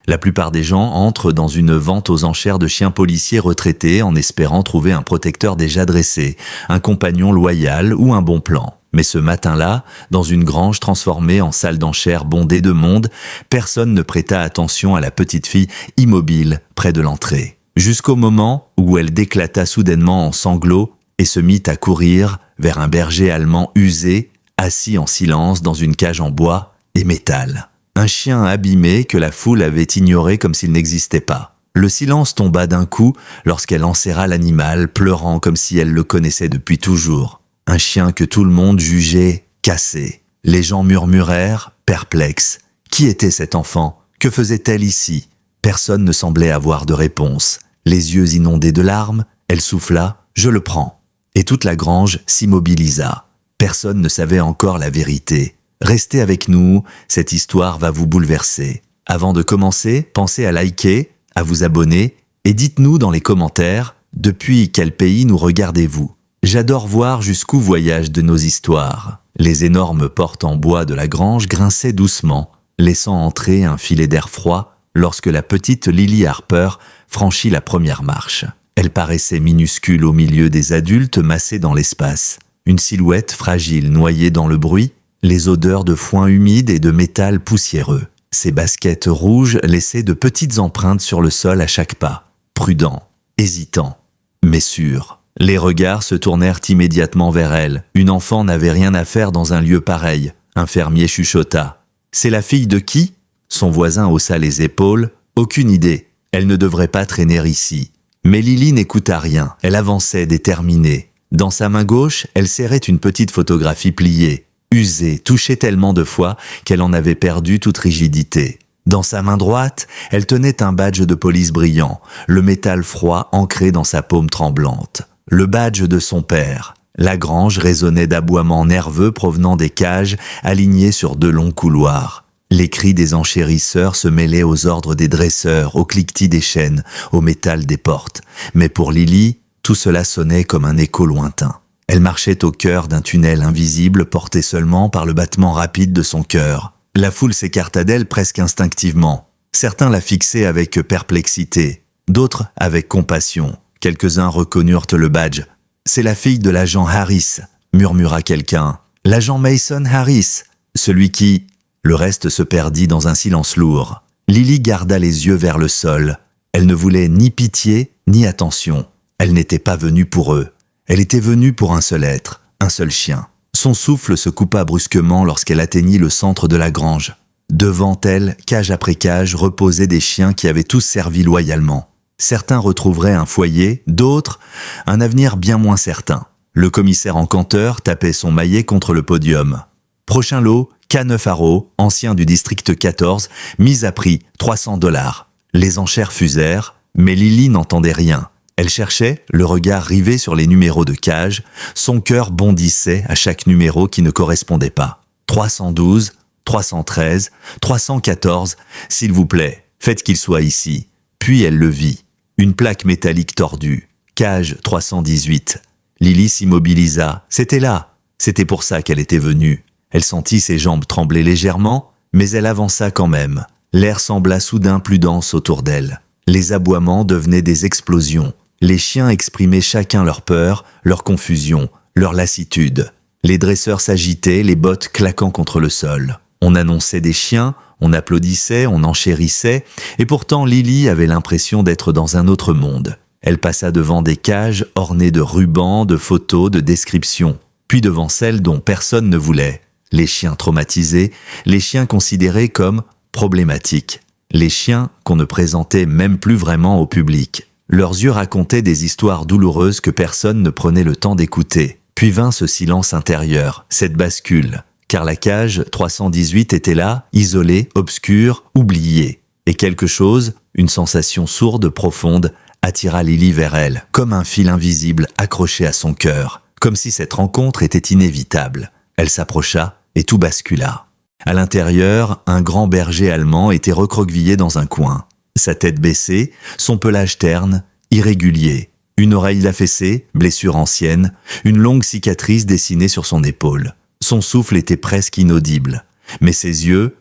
La plupart des gens entrent dans une vente aux enchères de chiens policiers retraités en espérant trouver un protecteur déjà dressé, un compagnon loyal ou un bon plan. Mais ce matin-là, dans une grange transformée en salle d'enchères bondée de monde, personne ne prêta attention à la petite fille immobile près de l'entrée. Jusqu'au moment où elle déclata soudainement en sanglots et se mit à courir vers un berger allemand usé, assis en silence dans une cage en bois et métal. Un chien abîmé que la foule avait ignoré comme s'il n'existait pas. Le silence tomba d'un coup lorsqu'elle enserra l'animal, pleurant comme si elle le connaissait depuis toujours. Un chien que tout le monde jugeait cassé. Les gens murmurèrent, perplexes. Qui était cet enfant? Que faisait-elle ici? Personne ne semblait avoir de réponse. Les yeux inondés de larmes, elle souffla « Je le prends ». Et toute la grange s'immobilisa. Personne ne savait encore la vérité. Restez avec nous, cette histoire va vous bouleverser. Avant de commencer, pensez à liker, à vous abonner et dites-nous dans les commentaires depuis quel pays nous regardez-vous. J'adore voir jusqu'où voyagent de nos histoires. Les énormes portes en bois de la grange grinçaient doucement, laissant entrer un filet d'air froid lorsque la petite Lily Harper franchit la première marche. Elle paraissait minuscule au milieu des adultes massés dans l'espace. Une silhouette fragile noyée dans le bruit, les odeurs de foin humide et de métal poussiéreux. Ses baskets rouges laissaient de petites empreintes sur le sol à chaque pas. Prudent, hésitant, mais sûr. Les regards se tournèrent immédiatement vers elle. Une enfant n'avait rien à faire dans un lieu pareil. Un fermier chuchota. « C'est la fille de qui ?» Son voisin haussa les épaules. « Aucune idée. Elle ne devrait pas traîner ici. » Mais Lily n'écouta rien. Elle avançait déterminée. Dans sa main gauche, elle serrait une petite photographie pliée, usée, touchée tellement de fois qu'elle en avait perdu toute rigidité. Dans sa main droite, elle tenait un badge de police brillant, le métal froid ancré dans sa paume tremblante. Le badge de son père. La grange résonnait d'aboiements nerveux provenant des cages alignées sur de longs couloirs. Les cris des enchérisseurs se mêlaient aux ordres des dresseurs, au cliquetis des chaînes, au métal des portes. Mais pour Lily, tout cela sonnait comme un écho lointain. Elle marchait au cœur d'un tunnel invisible porté seulement par le battement rapide de son cœur. La foule s'écarta d'elle presque instinctivement. Certains la fixaient avec perplexité, d'autres avec compassion. Quelques-uns reconnurent le badge. « C'est la fille de l'agent Harris », murmura quelqu'un. « L'agent Mason Harris, celui qui… » Le reste se perdit dans un silence lourd. Lily garda les yeux vers le sol. Elle ne voulait ni pitié, ni attention. Elle n'était pas venue pour eux. Elle était venue pour un seul être, un seul chien. Son souffle se coupa brusquement lorsqu'elle atteignit le centre de la grange. Devant elle, cage après cage, reposaient des chiens qui avaient tous servi loyalement. Certains retrouveraient un foyer, d'autres, un avenir bien moins certain. Le commissaire encanteur tapait son maillet contre le podium. Prochain lot, K9 Arrow, ancien du district 14, mise à prix, $300. Les enchères fusèrent, mais Lily n'entendait rien. Elle cherchait, le regard rivé sur les numéros de cage. Son cœur bondissait à chaque numéro qui ne correspondait pas. 312, 313, 314, s'il vous plaît, faites qu'il soit ici. Puis elle le vit. Une plaque métallique tordue. Cage 318. Lily s'immobilisa. C'était là. C'était pour ça qu'elle était venue. Elle sentit ses jambes trembler légèrement, mais elle avança quand même. L'air sembla soudain plus dense autour d'elle. Les aboiements devenaient des explosions. Les chiens exprimaient chacun leur peur, leur confusion, leur lassitude. Les dresseurs s'agitaient, les bottes claquant contre le sol. On annonçait des chiens, on applaudissait, on enchérissait, et pourtant Lily avait l'impression d'être dans un autre monde. Elle passa devant des cages ornées de rubans, de photos, de descriptions, puis devant celles dont personne ne voulait. Les chiens traumatisés, les chiens considérés comme problématiques, les chiens qu'on ne présentait même plus vraiment au public. Leurs yeux racontaient des histoires douloureuses que personne ne prenait le temps d'écouter. Puis vint ce silence intérieur, cette bascule, car la cage 318 était là, isolée, obscure, oubliée. Et quelque chose, une sensation sourde, profonde, attira Lily vers elle, comme un fil invisible accroché à son cœur, comme si cette rencontre était inévitable. Elle s'approcha et tout bascula. À l'intérieur, un grand berger allemand était recroquevillé dans un coin. Sa tête baissée, son pelage terne, irrégulier. Une oreille affaissée, blessure ancienne, une longue cicatrice dessinée sur son épaule. Son souffle était presque inaudible. Mais ses yeux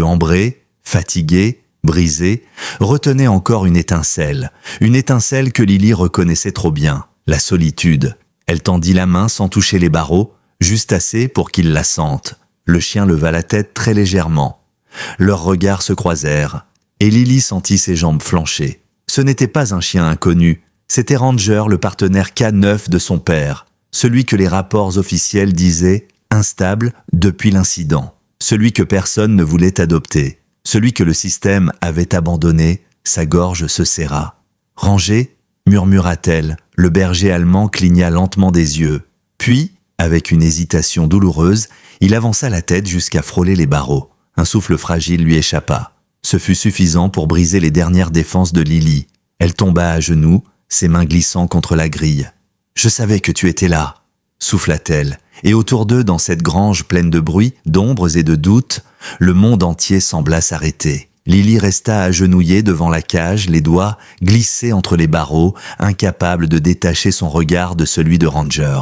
ambrés, fatigués, brisée, retenait encore une étincelle que Lily reconnaissait trop bien, la solitude. Elle tendit la main sans toucher les barreaux, juste assez pour qu'il la sente. Le chien leva la tête très légèrement. Leurs regards se croisèrent, et Lily sentit ses jambes flancher. Ce n'était pas un chien inconnu, c'était Ranger, le partenaire K9 de son père, celui que les rapports officiels disaient instable depuis l'incident, celui que personne ne voulait adopter, celui que le système avait abandonné. Sa gorge se serra. « Ranger » murmura-t-elle. Le berger allemand cligna lentement des yeux. Puis, avec une hésitation douloureuse, il avança la tête jusqu'à frôler les barreaux. Un souffle fragile lui échappa. Ce fut suffisant pour briser les dernières défenses de Lily. Elle tomba à genoux, ses mains glissant contre la grille. « Je savais que tu étais là !» souffla-t-elle. Et autour d'eux, dans cette grange pleine de bruit, d'ombres et de doutes, le monde entier sembla s'arrêter. Lily resta agenouillée devant la cage, les doigts glissés entre les barreaux, incapable de détacher son regard de celui de Ranger.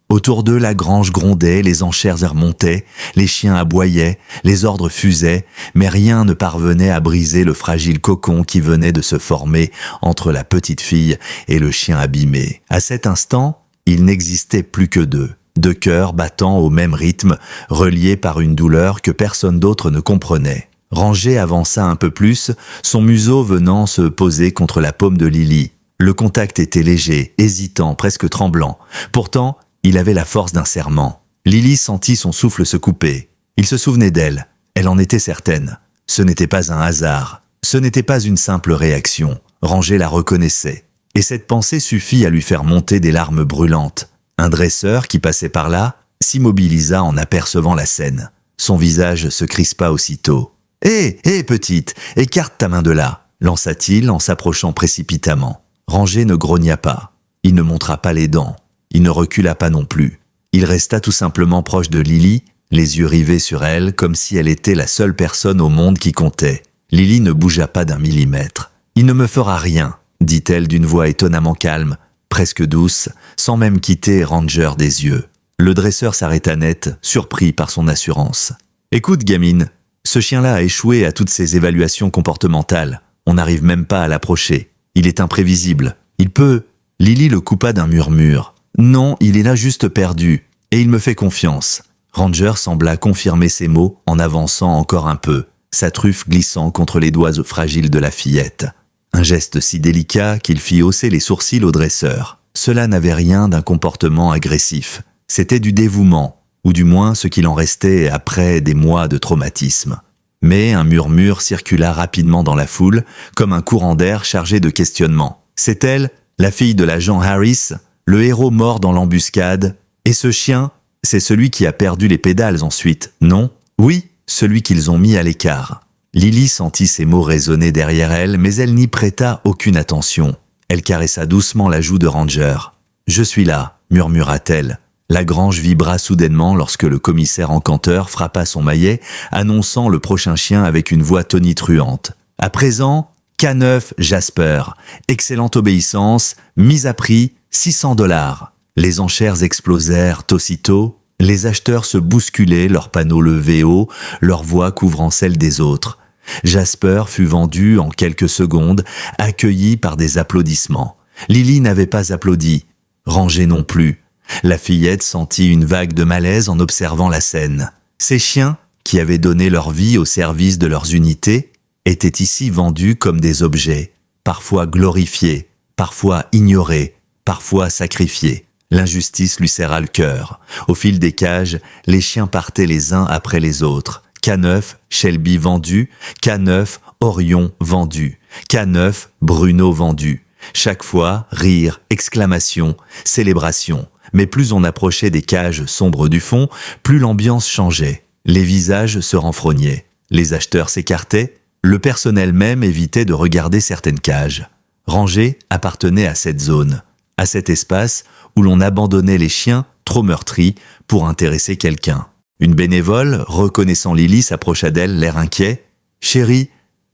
Autour d'eux, la grange grondait, les enchères montaient, les chiens aboyaient, les ordres fusaient, mais rien ne parvenait à briser le fragile cocon qui venait de se former entre la petite fille et le chien abîmé. À cet instant, il n'existait plus que deux cœurs battant au même rythme, reliés par une douleur que personne d'autre ne comprenait. Ranger avança un peu plus, son museau venant se poser contre la paume de Lily. Le contact était léger, hésitant, presque tremblant. Pourtant, il avait la force d'un serment. Lily sentit son souffle se couper. Il se souvenait d'elle. Elle en était certaine. Ce n'était pas un hasard. Ce n'était pas une simple réaction. Ranger la reconnaissait. Et cette pensée suffit à lui faire monter des larmes brûlantes. Un dresseur qui passait par là s'immobilisa en apercevant la scène. Son visage se crispa aussitôt. « Hé, petite, écarte ta main de là !» lança-t-il en s'approchant précipitamment. Ranger ne grogna pas. Il ne montra pas les dents. Il ne recula pas non plus. Il resta tout simplement proche de Lily, les yeux rivés sur elle, comme si elle était la seule personne au monde qui comptait. Lily ne bougea pas d'un millimètre. « Il ne me fera rien !» dit-elle d'une voix étonnamment calme, presque douce, sans même quitter Ranger des yeux. Le dresseur s'arrêta net, surpris par son assurance. « Écoute, gamine, ce chien-là a échoué à toutes ses évaluations comportementales. On n'arrive même pas à l'approcher. Il est imprévisible. Il peut... » Lily le coupa d'un murmure. « Non, il est là juste perdu. Et il me fait confiance. » Ranger sembla confirmer ses mots en avançant encore un peu, sa truffe glissant contre les doigts fragiles de la fillette. Un geste si délicat qu'il fit hausser les sourcils au dresseur. Cela n'avait rien d'un comportement agressif. C'était du dévouement, ou du moins ce qu'il en restait après des mois de traumatisme. Mais un murmure circula rapidement dans la foule, comme un courant d'air chargé de questionnements. C'est elle, la fille de l'agent Harris, le héros mort dans l'embuscade. Et ce chien, c'est celui qui a perdu les pédales ensuite, non? Oui, celui qu'ils ont mis à l'écart. Lily sentit ces mots résonner derrière elle, mais elle n'y prêta aucune attention. Elle caressa doucement la joue de Ranger. « Je suis là », murmura-t-elle. La grange vibra soudainement lorsque le commissaire encanteur frappa son maillet, annonçant le prochain chien avec une voix tonitruante. « À présent, K9 Jasper. Excellente obéissance, mise à prix, $600. » Les enchères explosèrent aussitôt. Les acheteurs se bousculaient, leurs panneaux levés haut, leurs voix couvrant celles des autres. Jasper fut vendu en quelques secondes, accueilli par des applaudissements. Lily n'avait pas applaudi, Ranger non plus. La fillette sentit une vague de malaise en observant la scène. Ces chiens, qui avaient donné leur vie au service de leurs unités, étaient ici vendus comme des objets, parfois glorifiés, parfois ignorés, parfois sacrifiés. L'injustice lui serra le cœur. Au fil des cages, les chiens partaient les uns après les autres. K9, Shelby vendu, K9, Orion vendu, K9, Bruno vendu. Chaque fois, rire, exclamations, célébrations. Mais plus on approchait des cages sombres du fond, plus l'ambiance changeait. Les visages se renfrognaient. Les acheteurs s'écartaient. Le personnel même évitait de regarder certaines cages. Ranger appartenait à cette zone, à cet espace où l'on abandonnait les chiens trop meurtris pour intéresser quelqu'un. Une bénévole, reconnaissant Lily, s'approcha d'elle, l'air inquiet. « Chérie,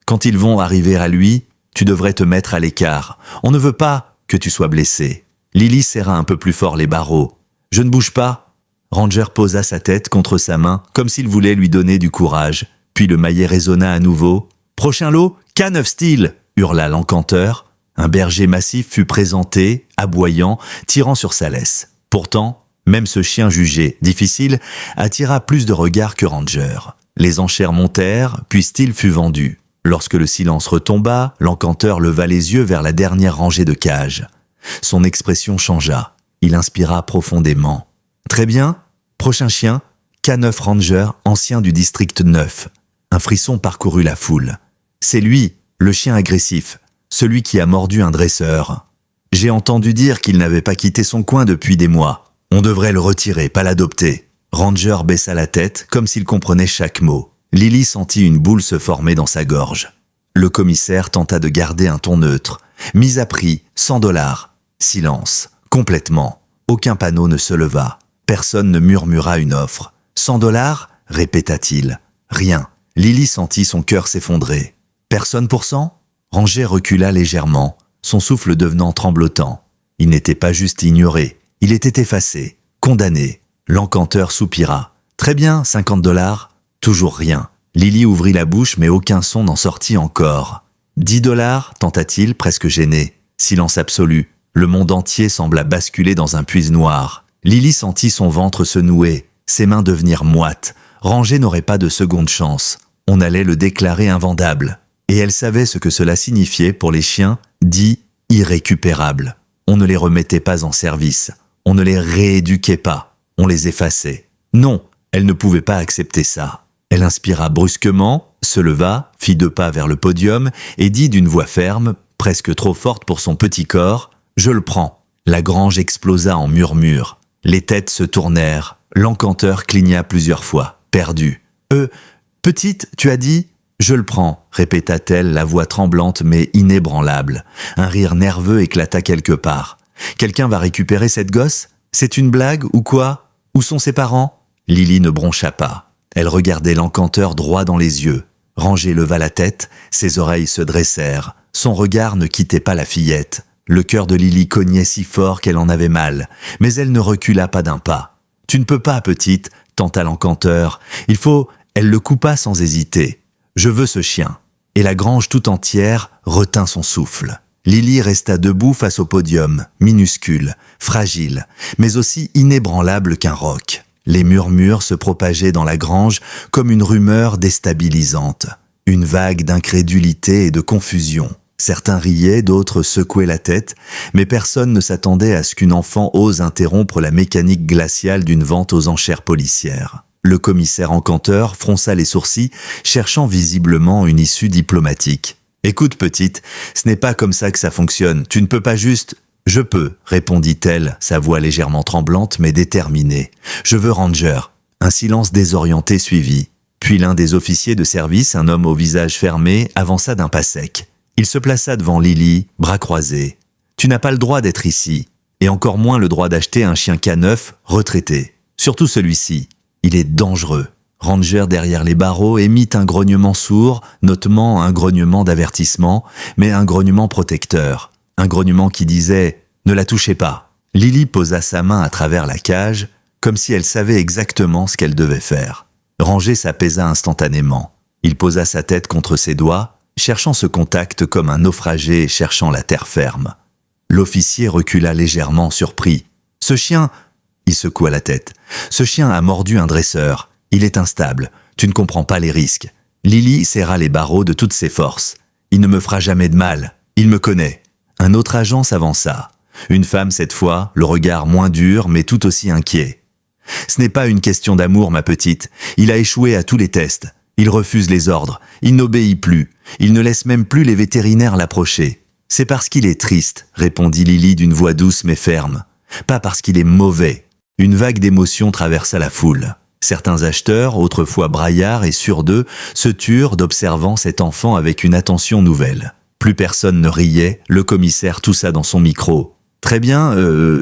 quand ils vont arriver à lui, tu devrais te mettre à l'écart. On ne veut pas que tu sois blessé. » Lily serra un peu plus fort les barreaux. « Je ne bouge pas. » Ranger posa sa tête contre sa main, comme s'il voulait lui donner du courage. Puis le maillet résonna à nouveau. « Prochain lot, K9 Steel, hurla l'encanteur. Un berger massif fut présenté, aboyant, tirant sur sa laisse. Pourtant, même ce chien jugé difficile attira plus de regards que Ranger. Les enchères montèrent, puis Steel fut vendu. Lorsque le silence retomba, l'encanteur leva les yeux vers la dernière rangée de cages. Son expression changea. Il inspira profondément. Très bien, prochain chien, K9 Ranger, ancien du district 9. Un frisson parcourut la foule. C'est lui, le chien agressif, celui qui a mordu un dresseur. J'ai entendu dire qu'il n'avait pas quitté son coin depuis des mois. On devrait le retirer, pas l'adopter. Ranger baissa la tête, comme s'il comprenait chaque mot. Lily sentit une boule se former dans sa gorge. Le commissaire tenta de garder un ton neutre. Mise à prix, $100. Silence, complètement. Aucun panneau ne se leva. Personne ne murmura une offre. $100 répéta-t-il. Rien. Lily sentit son cœur s'effondrer. Personne pour 100 ? Ranger recula légèrement, son souffle devenant tremblotant. Il n'était pas juste ignoré, il était effacé, condamné. L'encanteur soupira. Très bien, $50. Toujours rien. Lily ouvrit la bouche, mais aucun son n'en sortit encore. $10, tenta-t-il, presque gêné. Silence absolu. Le monde entier sembla basculer dans un puits noir. Lily sentit son ventre se nouer, ses mains devenir moites. Ranger n'aurait pas de seconde chance. On allait le déclarer invendable. Et elle savait ce que cela signifiait pour les chiens dits irrécupérables. On ne les remettait pas en service. On ne les rééduquait pas. On les effaçait. Non, elle ne pouvait pas accepter ça. Elle inspira brusquement, se leva, fit 2 pas vers le podium et dit d'une voix ferme, presque trop forte pour son petit corps, « Je le prends ». La grange explosa en murmures. Les têtes se tournèrent. L'encanteur cligna plusieurs fois, perdu. « Petite, tu as dit ?»« Je le prends », répéta-t-elle, la voix tremblante mais inébranlable. Un rire nerveux éclata quelque part. « Quelqu'un va récupérer cette gosse ? C'est une blague ou quoi ? Où sont ses parents ?» Lily ne broncha pas. Elle regardait l'encanteur droit dans les yeux. Ranger leva la tête, ses oreilles se dressèrent. Son regard ne quittait pas la fillette. Le cœur de Lily cognait si fort qu'elle en avait mal, mais elle ne recula pas d'un pas. « Tu ne peux pas, petite », tenta l'encanteur. « Il faut… » Elle le coupa sans hésiter. « Je veux ce chien. » Et la grange tout entière retint son souffle. Lily resta debout face au podium, minuscule, fragile, mais aussi inébranlable qu'un roc. Les murmures se propageaient dans la grange comme une rumeur déstabilisante. Une vague d'incrédulité et de confusion. Certains riaient, d'autres secouaient la tête, mais personne ne s'attendait à ce qu'une enfant ose interrompre la mécanique glaciale d'une vente aux enchères policières. Le commissaire encanteur fronça les sourcils, cherchant visiblement une issue diplomatique. « Écoute, petite, ce n'est pas comme ça que ça fonctionne. Tu ne peux pas juste… »« Je peux, » répondit-elle, sa voix légèrement tremblante mais déterminée. « Je veux Ranger. » Un silence désorienté suivit. Puis l'un des officiers de service, un homme au visage fermé, avança d'un pas sec. Il se plaça devant Lily, bras croisés. « Tu n'as pas le droit d'être ici, et encore moins le droit d'acheter un chien K9 retraité. Surtout celui-ci. Il est dangereux. » Ranger derrière les barreaux émit un grognement sourd, notamment un grognement d'avertissement, mais un grognement protecteur. Un grognement qui disait « Ne la touchez pas ». Lily posa sa main à travers la cage, comme si elle savait exactement ce qu'elle devait faire. Ranger s'apaisa instantanément. Il posa sa tête contre ses doigts, cherchant ce contact comme un naufragé cherchant la terre ferme. L'officier recula légèrement, surpris. « Ce chien… » Il secoua la tête. « Ce chien a mordu un dresseur. Il est instable. Tu ne comprends pas les risques. » Lily serra les barreaux de toutes ses forces. « Il ne me fera jamais de mal. Il me connaît. » Un autre agent s'avança. Une femme cette fois, le regard moins dur mais tout aussi inquiet. « Ce n'est pas une question d'amour, ma petite. Il a échoué à tous les tests. Il refuse les ordres. Il n'obéit plus. Il ne laisse même plus les vétérinaires l'approcher. »« C'est parce qu'il est triste, » répondit Lily d'une voix douce mais ferme. « Pas parce qu'il est mauvais. » Une vague d'émotion traversa la foule. Certains acheteurs, autrefois braillards et sûrs d'eux, se turent d'observant cet enfant avec une attention nouvelle. Plus personne ne riait, le commissaire toussa dans son micro. « Très bien,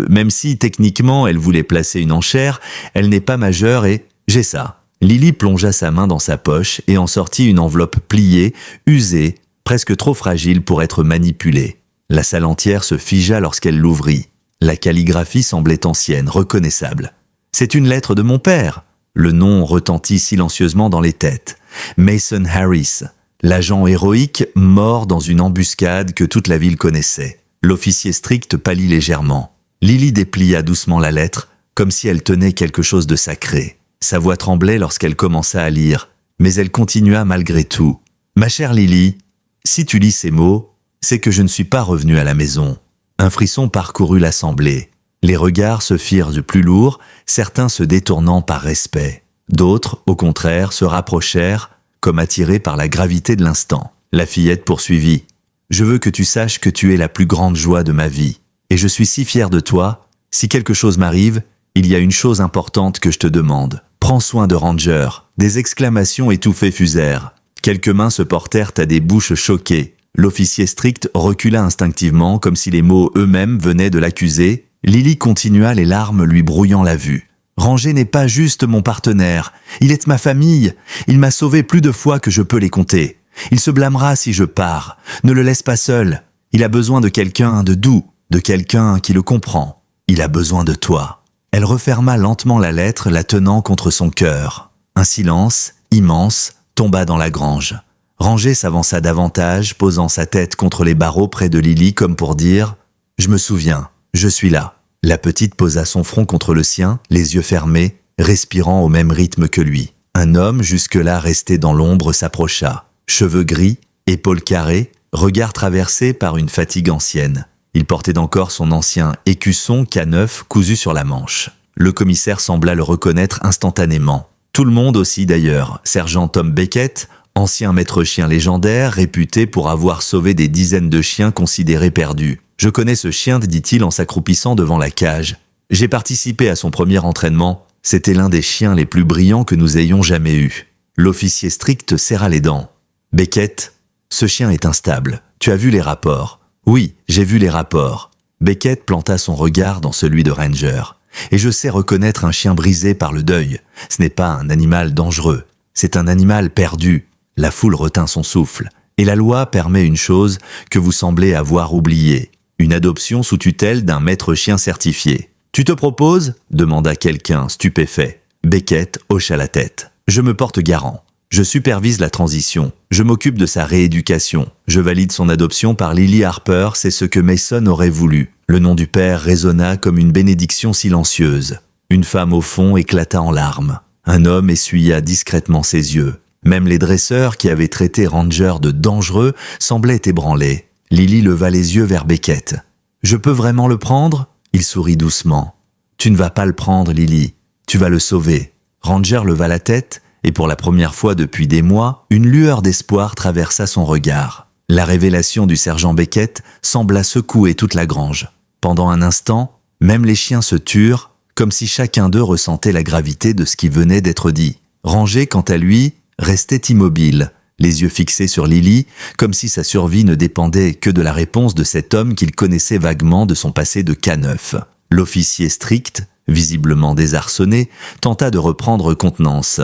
même si techniquement elle voulait placer une enchère, elle n'est pas majeure et… j'ai ça. » Lily plongea sa main dans sa poche et en sortit une enveloppe pliée, usée, presque trop fragile pour être manipulée. La salle entière se figea lorsqu'elle l'ouvrit. La calligraphie semblait ancienne, reconnaissable. « C'est une lettre de mon père !» Le nom retentit silencieusement dans les têtes. Mason Harris. L'agent héroïque mort dans une embuscade que toute la ville connaissait. L'officier strict pâlit légèrement. Lily déplia doucement la lettre, comme si elle tenait quelque chose de sacré. Sa voix tremblait lorsqu'elle commença à lire, mais elle continua malgré tout. « Ma chère Lily, si tu lis ces mots, c'est que je ne suis pas revenu à la maison. » Un frisson parcourut l'assemblée. Les regards se firent de plus lourds, certains se détournant par respect. D'autres, au contraire, se rapprochèrent, comme attirés par la gravité de l'instant. La fillette poursuivit. « Je veux que tu saches que tu es la plus grande joie de ma vie. Et je suis si fier de toi. Si quelque chose m'arrive, il y a une chose importante que je te demande. Prends soin de Ranger. » Des exclamations étouffées fusèrent. Quelques mains se portèrent à des bouches choquées. L'officier strict recula instinctivement, comme si les mots eux-mêmes venaient de l'accuser. Lily continua, les larmes lui brouillant la vue. « Ranger n'est pas juste mon partenaire. Il est ma famille. Il m'a sauvé plus de fois que je peux les compter. Il se blâmera si je pars. Ne le laisse pas seul. Il a besoin de quelqu'un de doux, de quelqu'un qui le comprend. Il a besoin de toi. » Elle referma lentement la lettre, la tenant contre son cœur. Un silence, immense, tomba dans la grange. Ranger s'avança davantage, posant sa tête contre les barreaux près de Lily comme pour dire « Je me souviens, je suis là ». La petite posa son front contre le sien, les yeux fermés, respirant au même rythme que lui. Un homme, jusque-là resté dans l'ombre, s'approcha. Cheveux gris, épaules carrées, regard traversé par une fatigue ancienne. Il portait encore son ancien écusson K9 cousu sur la manche. Le commissaire sembla le reconnaître instantanément. Tout le monde aussi d'ailleurs. Sergent Tom Beckett, ancien maître chien légendaire, réputé pour avoir sauvé des dizaines de chiens considérés perdus. « Je connais ce chien », dit-il en s'accroupissant devant la cage. « J'ai participé à son premier entraînement. C'était l'un des chiens les plus brillants que nous ayons jamais eus. » L'officier strict serra les dents. « Beckett, ce chien est instable. Tu as vu les rapports. » « Oui, j'ai vu les rapports. » Beckett planta son regard dans celui de Ranger. « Et je sais reconnaître un chien brisé par le deuil. Ce n'est pas un animal dangereux. C'est un animal perdu. » La foule retint son souffle. « Et la loi permet une chose que vous semblez avoir oubliée. Une adoption sous tutelle d'un maître chien certifié. »« Tu te proposes » demanda quelqu'un, stupéfait. Beckett hocha la tête. « Je me porte garant. Je supervise la transition. Je m'occupe de sa rééducation. Je valide son adoption par Lily Harper, c'est ce que Mason aurait voulu. » Le nom du père résonna comme une bénédiction silencieuse. Une femme au fond éclata en larmes. Un homme essuya discrètement ses yeux. Même les dresseurs qui avaient traité Ranger de dangereux semblaient ébranlés. Lily leva les yeux vers Beckett. « Je peux vraiment le prendre ?» Il sourit doucement. « Tu ne vas pas le prendre, Lily. Tu vas le sauver. » Ranger leva la tête et pour la première fois depuis des mois, une lueur d'espoir traversa son regard. La révélation du sergent Beckett sembla secouer toute la grange. Pendant un instant, même les chiens se turent, comme si chacun d'eux ressentait la gravité de ce qui venait d'être dit. Ranger, quant à lui, restait immobile, les yeux fixés sur Lily, comme si sa survie ne dépendait que de la réponse de cet homme qu'il connaissait vaguement de son passé de K9. L'officier strict, visiblement désarçonné, tenta de reprendre contenance.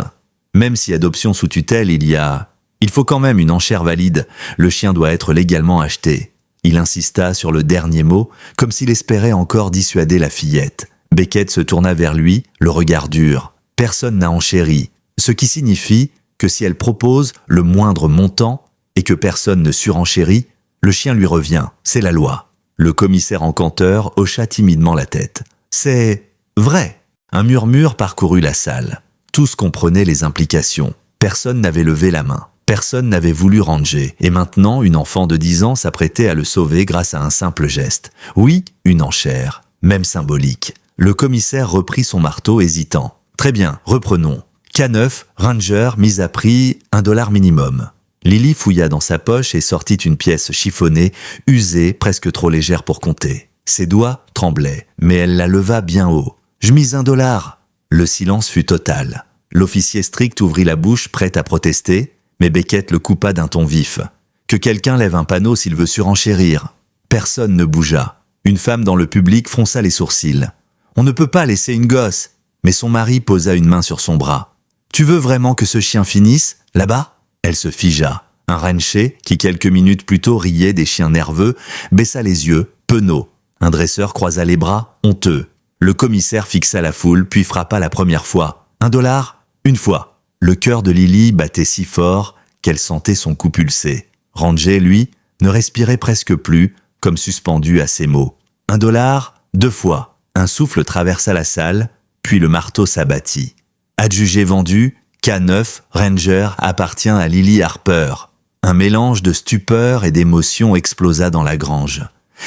Même si adoption sous tutelle il faut quand même une enchère valide, le chien doit être légalement acheté. Il insista sur le dernier mot, comme s'il espérait encore dissuader la fillette. Beckett se tourna vers lui, le regard dur. Personne n'a enchéri, ce qui signifie que si elle propose le moindre montant et que personne ne surenchérit, le chien lui revient, c'est la loi. Le commissaire encanteur hocha timidement la tête. C'est vrai. Un murmure parcourut la salle. Tous comprenaient les implications. Personne n'avait levé la main. Personne n'avait voulu Ranger. Et maintenant, une enfant de 10 ans s'apprêtait à le sauver grâce à un simple geste. Oui, une enchère, même symbolique. Le commissaire reprit son marteau hésitant. Très bien, reprenons. K9, Ranger, mise à prix, $1 minimum. Lily fouilla dans sa poche et sortit une pièce chiffonnée, usée, presque trop légère pour compter. Ses doigts tremblaient, mais elle la leva bien haut. « Je mise $1. » Le silence fut total. L'officier strict ouvrit la bouche, prêt à protester, mais Beckett le coupa d'un ton vif. « Que quelqu'un lève un panneau s'il veut surenchérir. » Personne ne bougea. Une femme dans le public fronça les sourcils. « On ne peut pas laisser une gosse. » Mais son mari posa une main sur son bras. « Tu veux vraiment que ce chien finisse, là-bas ?» Elle se figea. Un rancher, qui quelques minutes plus tôt riait des chiens nerveux, baissa les yeux, penaud. Un dresseur croisa les bras, honteux. Le commissaire fixa la foule, puis frappa la première fois. $1, une fois. Le cœur de Lily battait si fort qu'elle sentait son cou pulser. Ranger, lui, ne respirait presque plus, comme suspendu à ces mots. $1, 2 fois. Un souffle traversa la salle, puis le marteau s'abattit. Adjugé vendu, K9, Ranger, appartient à Lily Harper. Un mélange de stupeur et d'émotion explosa dans la grange.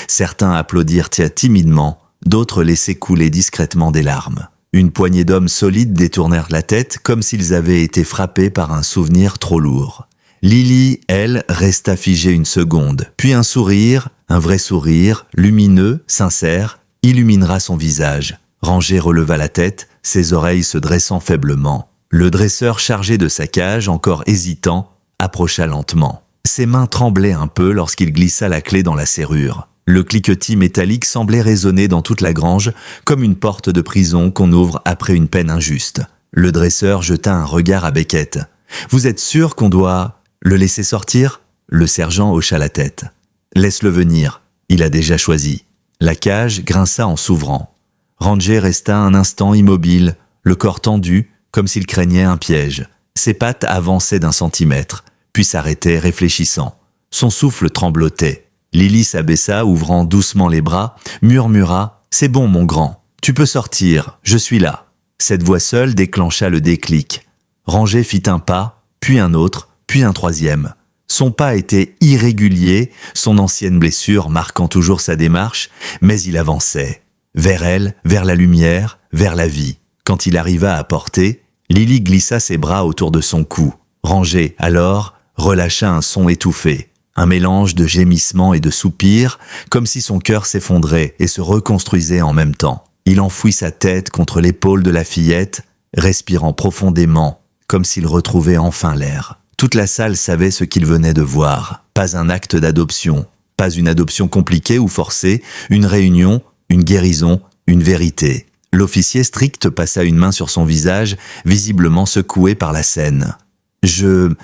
Certains applaudirent timidement, d'autres laissaient couler discrètement des larmes. Une poignée d'hommes solides détournèrent la tête comme s'ils avaient été frappés par un souvenir trop lourd. Lily, elle, resta figée une seconde, puis un sourire, un vrai sourire, lumineux, sincère, illuminera son visage. Ranger releva la tête, ses oreilles se dressant faiblement. Le dresseur chargé de sa cage, encore hésitant, approcha lentement. Ses mains tremblaient un peu lorsqu'il glissa la clé dans la serrure. Le cliquetis métallique semblait résonner dans toute la grange, comme une porte de prison qu'on ouvre après une peine injuste. Le dresseur jeta un regard à Beckett. « Vous êtes sûr qu'on doit le laisser sortir ?» Le sergent hocha la tête. « Laisse-le venir, il a déjà choisi. » La cage grinça en s'ouvrant. Ranger resta un instant immobile, le corps tendu, comme s'il craignait un piège. Ses pattes avançaient d'1 centimètre, puis s'arrêtaient réfléchissant. Son souffle tremblotait. Lily s'abaissa, ouvrant doucement les bras, murmura « C'est bon, mon grand, tu peux sortir, je suis là. » Cette voix seule déclencha le déclic. Ranger fit un pas, puis un autre, puis un troisième. Son pas était irrégulier, son ancienne blessure marquant toujours sa démarche, mais il avançait. Vers elle, vers la lumière, vers la vie. Quand il arriva à portée, Lily glissa ses bras autour de son cou. Ranger, alors, relâcha un son étouffé. Un mélange de gémissements et de soupirs, comme si son cœur s'effondrait et se reconstruisait en même temps. Il enfouit sa tête contre l'épaule de la fillette, respirant profondément, comme s'il retrouvait enfin l'air. Toute la salle savait ce qu'il venait de voir. Pas un acte d'adoption, pas une adoption compliquée ou forcée, une réunion, une guérison, une vérité. L'officier strict passa une main sur son visage, visiblement secoué par la scène. Je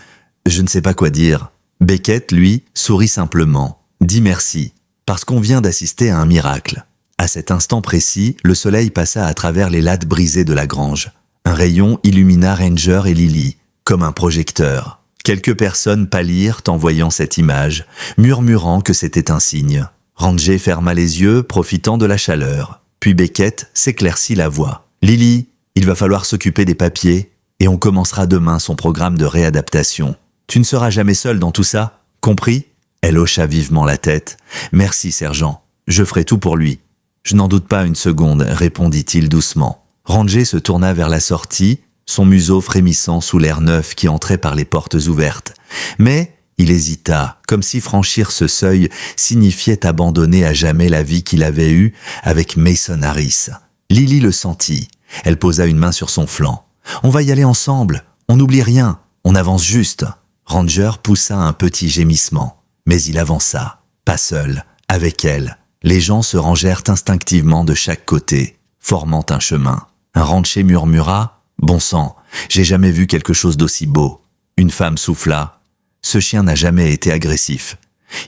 ne sais pas quoi dire. Beckett, lui, sourit simplement, dit merci, parce qu'on vient d'assister à un miracle. À cet instant précis, le soleil passa à travers les lattes brisées de la grange. Un rayon illumina Ranger et Lily, comme un projecteur. Quelques personnes pâlirent en voyant cette image, murmurant que c'était un signe. Ranger ferma les yeux, profitant de la chaleur. Puis Beckett s'éclaircit la voix. « Lily, il va falloir s'occuper des papiers, et on commencera demain son programme de réadaptation. Tu ne seras jamais seul dans tout ça, compris ?» Elle hocha vivement la tête. « Merci, sergent. Je ferai tout pour lui. »« Je n'en doute pas une seconde, » répondit-il doucement. Ranger se tourna vers la sortie, son museau frémissant sous l'air neuf qui entrait par les portes ouvertes. Mais il hésita, comme si franchir ce seuil signifiait abandonner à jamais la vie qu'il avait eue avec Mason Harris. Lily le sentit. Elle posa une main sur son flanc. « On va y aller ensemble. On n'oublie rien. On avance juste. » Ranger poussa un petit gémissement. Mais il avança. Pas seul, avec elle. Les gens se rangèrent instinctivement de chaque côté, formant un chemin. Un rancher murmura « Bon sang, j'ai jamais vu quelque chose d'aussi beau. » Une femme souffla « Ce chien n'a jamais été agressif.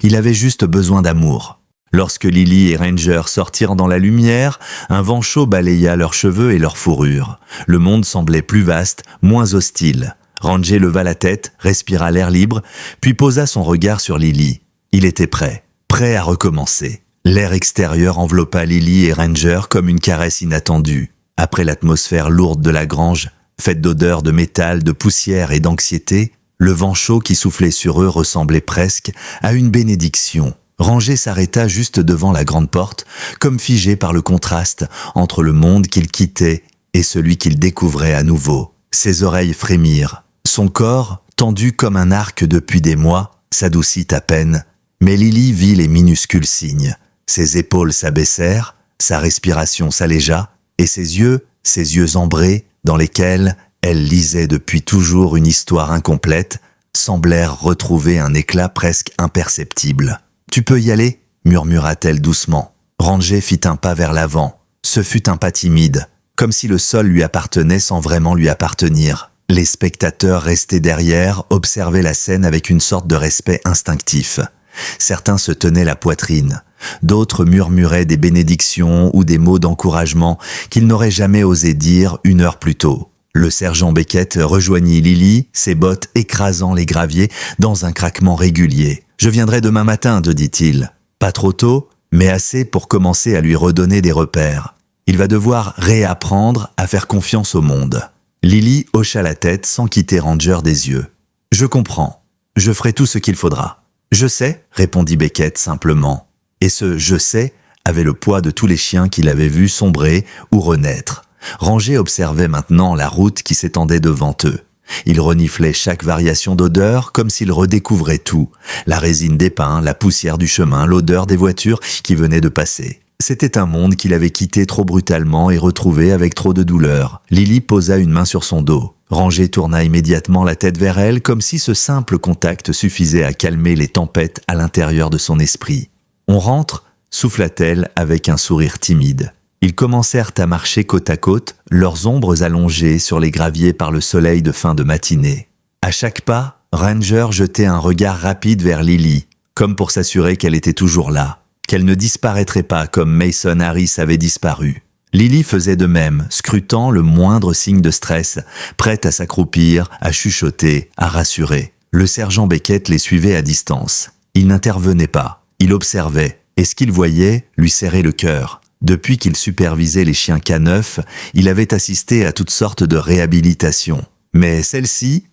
Il avait juste besoin d'amour. » Lorsque Lily et Ranger sortirent dans la lumière, un vent chaud balaya leurs cheveux et leurs fourrures. Le monde semblait plus vaste, moins hostile. Ranger leva la tête, respira l'air libre, puis posa son regard sur Lily. Il était prêt à recommencer. L'air extérieur enveloppa Lily et Ranger comme une caresse inattendue. Après l'atmosphère lourde de la grange, faite d'odeurs de métal, de poussière et d'anxiété, le vent chaud qui soufflait sur eux ressemblait presque à une bénédiction. Ranger s'arrêta juste devant la grande porte, comme figé par le contraste entre le monde qu'il quittait et celui qu'il découvrait à nouveau. Ses oreilles frémirent. Son corps, tendu comme un arc depuis des mois, s'adoucit à peine, mais Lily vit les minuscules signes. Ses épaules s'abaissèrent, sa respiration s'allégea, et ses yeux ambrés, dans lesquels elle lisait depuis toujours une histoire incomplète, semblèrent retrouver un éclat presque imperceptible. « Tu peux y aller ?» murmura-t-elle doucement. Ranger fit un pas vers l'avant. Ce fut un pas timide, comme si le sol lui appartenait sans vraiment lui appartenir. Les spectateurs restés derrière observaient la scène avec une sorte de respect instinctif. Certains se tenaient la poitrine, d'autres murmuraient des bénédictions ou des mots d'encouragement qu'ils n'auraient jamais osé dire 1 heure plus tôt. Le sergent Beckett rejoignit Lily, ses bottes écrasant les graviers dans un craquement régulier. « Je viendrai demain matin », dit-il. Pas trop tôt, mais assez pour commencer à lui redonner des repères. Il va devoir réapprendre à faire confiance au monde. Lily hocha la tête sans quitter Ranger des yeux. « Je comprends. Je ferai tout ce qu'il faudra. »« Je sais », répondit Beckett simplement. Et ce « je sais » avait le poids de tous les chiens qu'il avait vus sombrer ou renaître. Ranger observait maintenant la route qui s'étendait devant eux. Il reniflait chaque variation d'odeur comme s'il redécouvrait tout. La résine des pins, la poussière du chemin, l'odeur des voitures qui venaient de passer. C'était un monde qu'il avait quitté trop brutalement et retrouvé avec trop de douleur. Lily posa une main sur son dos. Ranger tourna immédiatement la tête vers elle comme si ce simple contact suffisait à calmer les tempêtes à l'intérieur de son esprit. « On rentre ?» souffla-t-elle avec un sourire timide. Ils commencèrent à marcher côte à côte, leurs ombres allongées sur les graviers par le soleil de fin de matinée. À chaque pas, Ranger jetait un regard rapide vers Lily, comme pour s'assurer qu'elle était toujours là, qu'elle ne disparaîtrait pas comme Mason Harris avait disparu. Lily faisait de même, scrutant le moindre signe de stress, prête à s'accroupir, à chuchoter, à rassurer. Le sergent Beckett les suivait à distance. Il n'intervenait pas, il observait, et ce qu'il voyait lui serrait le cœur. Depuis qu'il supervisait les chiens K9, il avait assisté à toutes sortes de réhabilitations. Mais celle-ci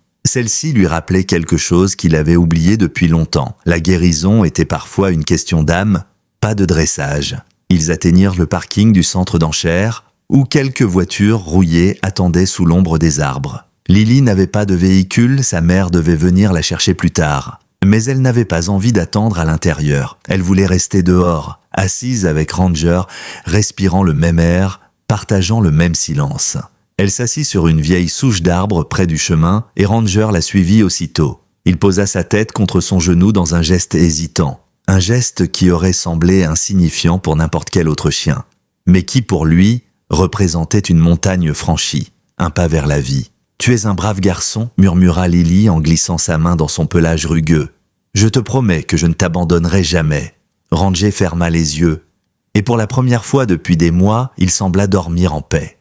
lui rappelait quelque chose qu'il avait oublié depuis longtemps. La guérison était parfois une question d'âme, pas de dressage. Ils atteignirent le parking du centre d'enchères, où quelques voitures rouillées attendaient sous l'ombre des arbres. Lily n'avait pas de véhicule, sa mère devait venir la chercher plus tard. Mais elle n'avait pas envie d'attendre à l'intérieur. Elle voulait rester dehors, assise avec Ranger, respirant le même air, partageant le même silence. Elle s'assit sur une vieille souche d'arbre près du chemin et Ranger la suivit aussitôt. Il posa sa tête contre son genou dans un geste hésitant. Un geste qui aurait semblé insignifiant pour n'importe quel autre chien, mais qui pour lui représentait une montagne franchie, un pas vers la vie. « Tu es un brave garçon », murmura Lily en glissant sa main dans son pelage rugueux. « Je te promets que je ne t'abandonnerai jamais. » Ranger ferma les yeux, et pour la première fois depuis des mois, il sembla dormir en paix.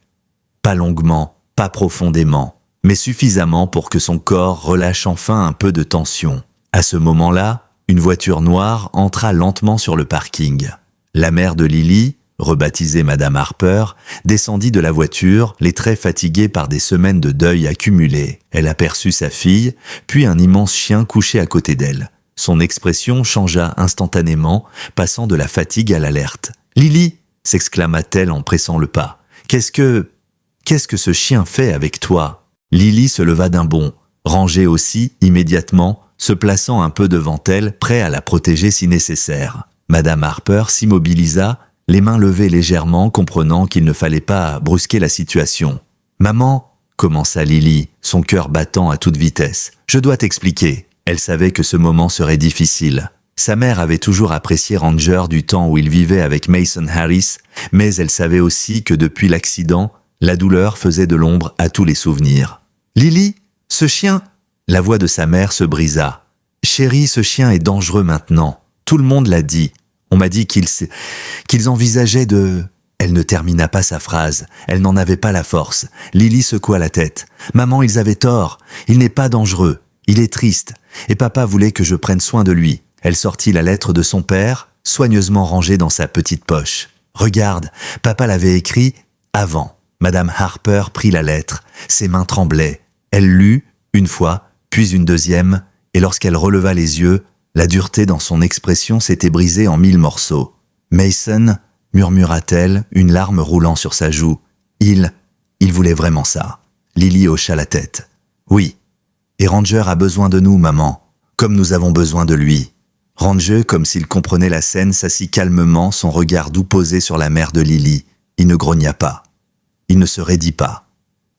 Pas longuement, pas profondément, mais suffisamment pour que son corps relâche enfin un peu de tension. À ce moment-là, une voiture noire entra lentement sur le parking. La mère de Lily, rebaptisée Madame Harper, descendit de la voiture, les traits fatigués par des semaines de deuil accumulées. Elle aperçut sa fille, puis un immense chien couché à côté d'elle. Son expression changea instantanément, passant de la fatigue à l'alerte. « Lily !» s'exclama-t-elle en pressant le pas. « Qu'est-ce que ce chien fait avec toi ?» Lily se leva d'un bond, Ranger aussi, immédiatement, se plaçant un peu devant elle, prêt à la protéger si nécessaire. Madame Harper s'immobilisa, les mains levées légèrement, comprenant qu'il ne fallait pas brusquer la situation. « Maman !» commença Lily, son cœur battant à toute vitesse. « Je dois t'expliquer. » Elle savait que ce moment serait difficile. Sa mère avait toujours apprécié Ranger du temps où il vivait avec Mason Harris, mais elle savait aussi que depuis l'accident, la douleur faisait de l'ombre à tous les souvenirs. « Lily, ce chien !» La voix de sa mère se brisa. « Chérie, ce chien est dangereux maintenant. Tout le monde l'a dit. On m'a dit qu'ils envisageaient de... » Elle ne termina pas sa phrase. Elle n'en avait pas la force. Lily secoua la tête. « Maman, ils avaient tort. Il n'est pas dangereux. Il est triste. Et papa voulait que je prenne soin de lui. » Elle sortit la lettre de son père, soigneusement rangée dans sa petite poche. « Regarde, papa l'avait écrit avant. » Madame Harper prit la lettre. Ses mains tremblaient. Elle lut, une fois, puis une deuxième, et lorsqu'elle releva les yeux, la dureté dans son expression s'était brisée en 1000 morceaux. « Mason » murmura-t-elle, une larme roulant sur sa joue. « Il voulait vraiment ça. » Lily hocha la tête. « Oui. Et Ranger a besoin de nous, maman, comme nous avons besoin de lui. » Ranger, comme s'il comprenait la scène, s'assit calmement, son regard doux posé sur la mère de Lily. Il ne grogna pas. Il ne se raidit pas.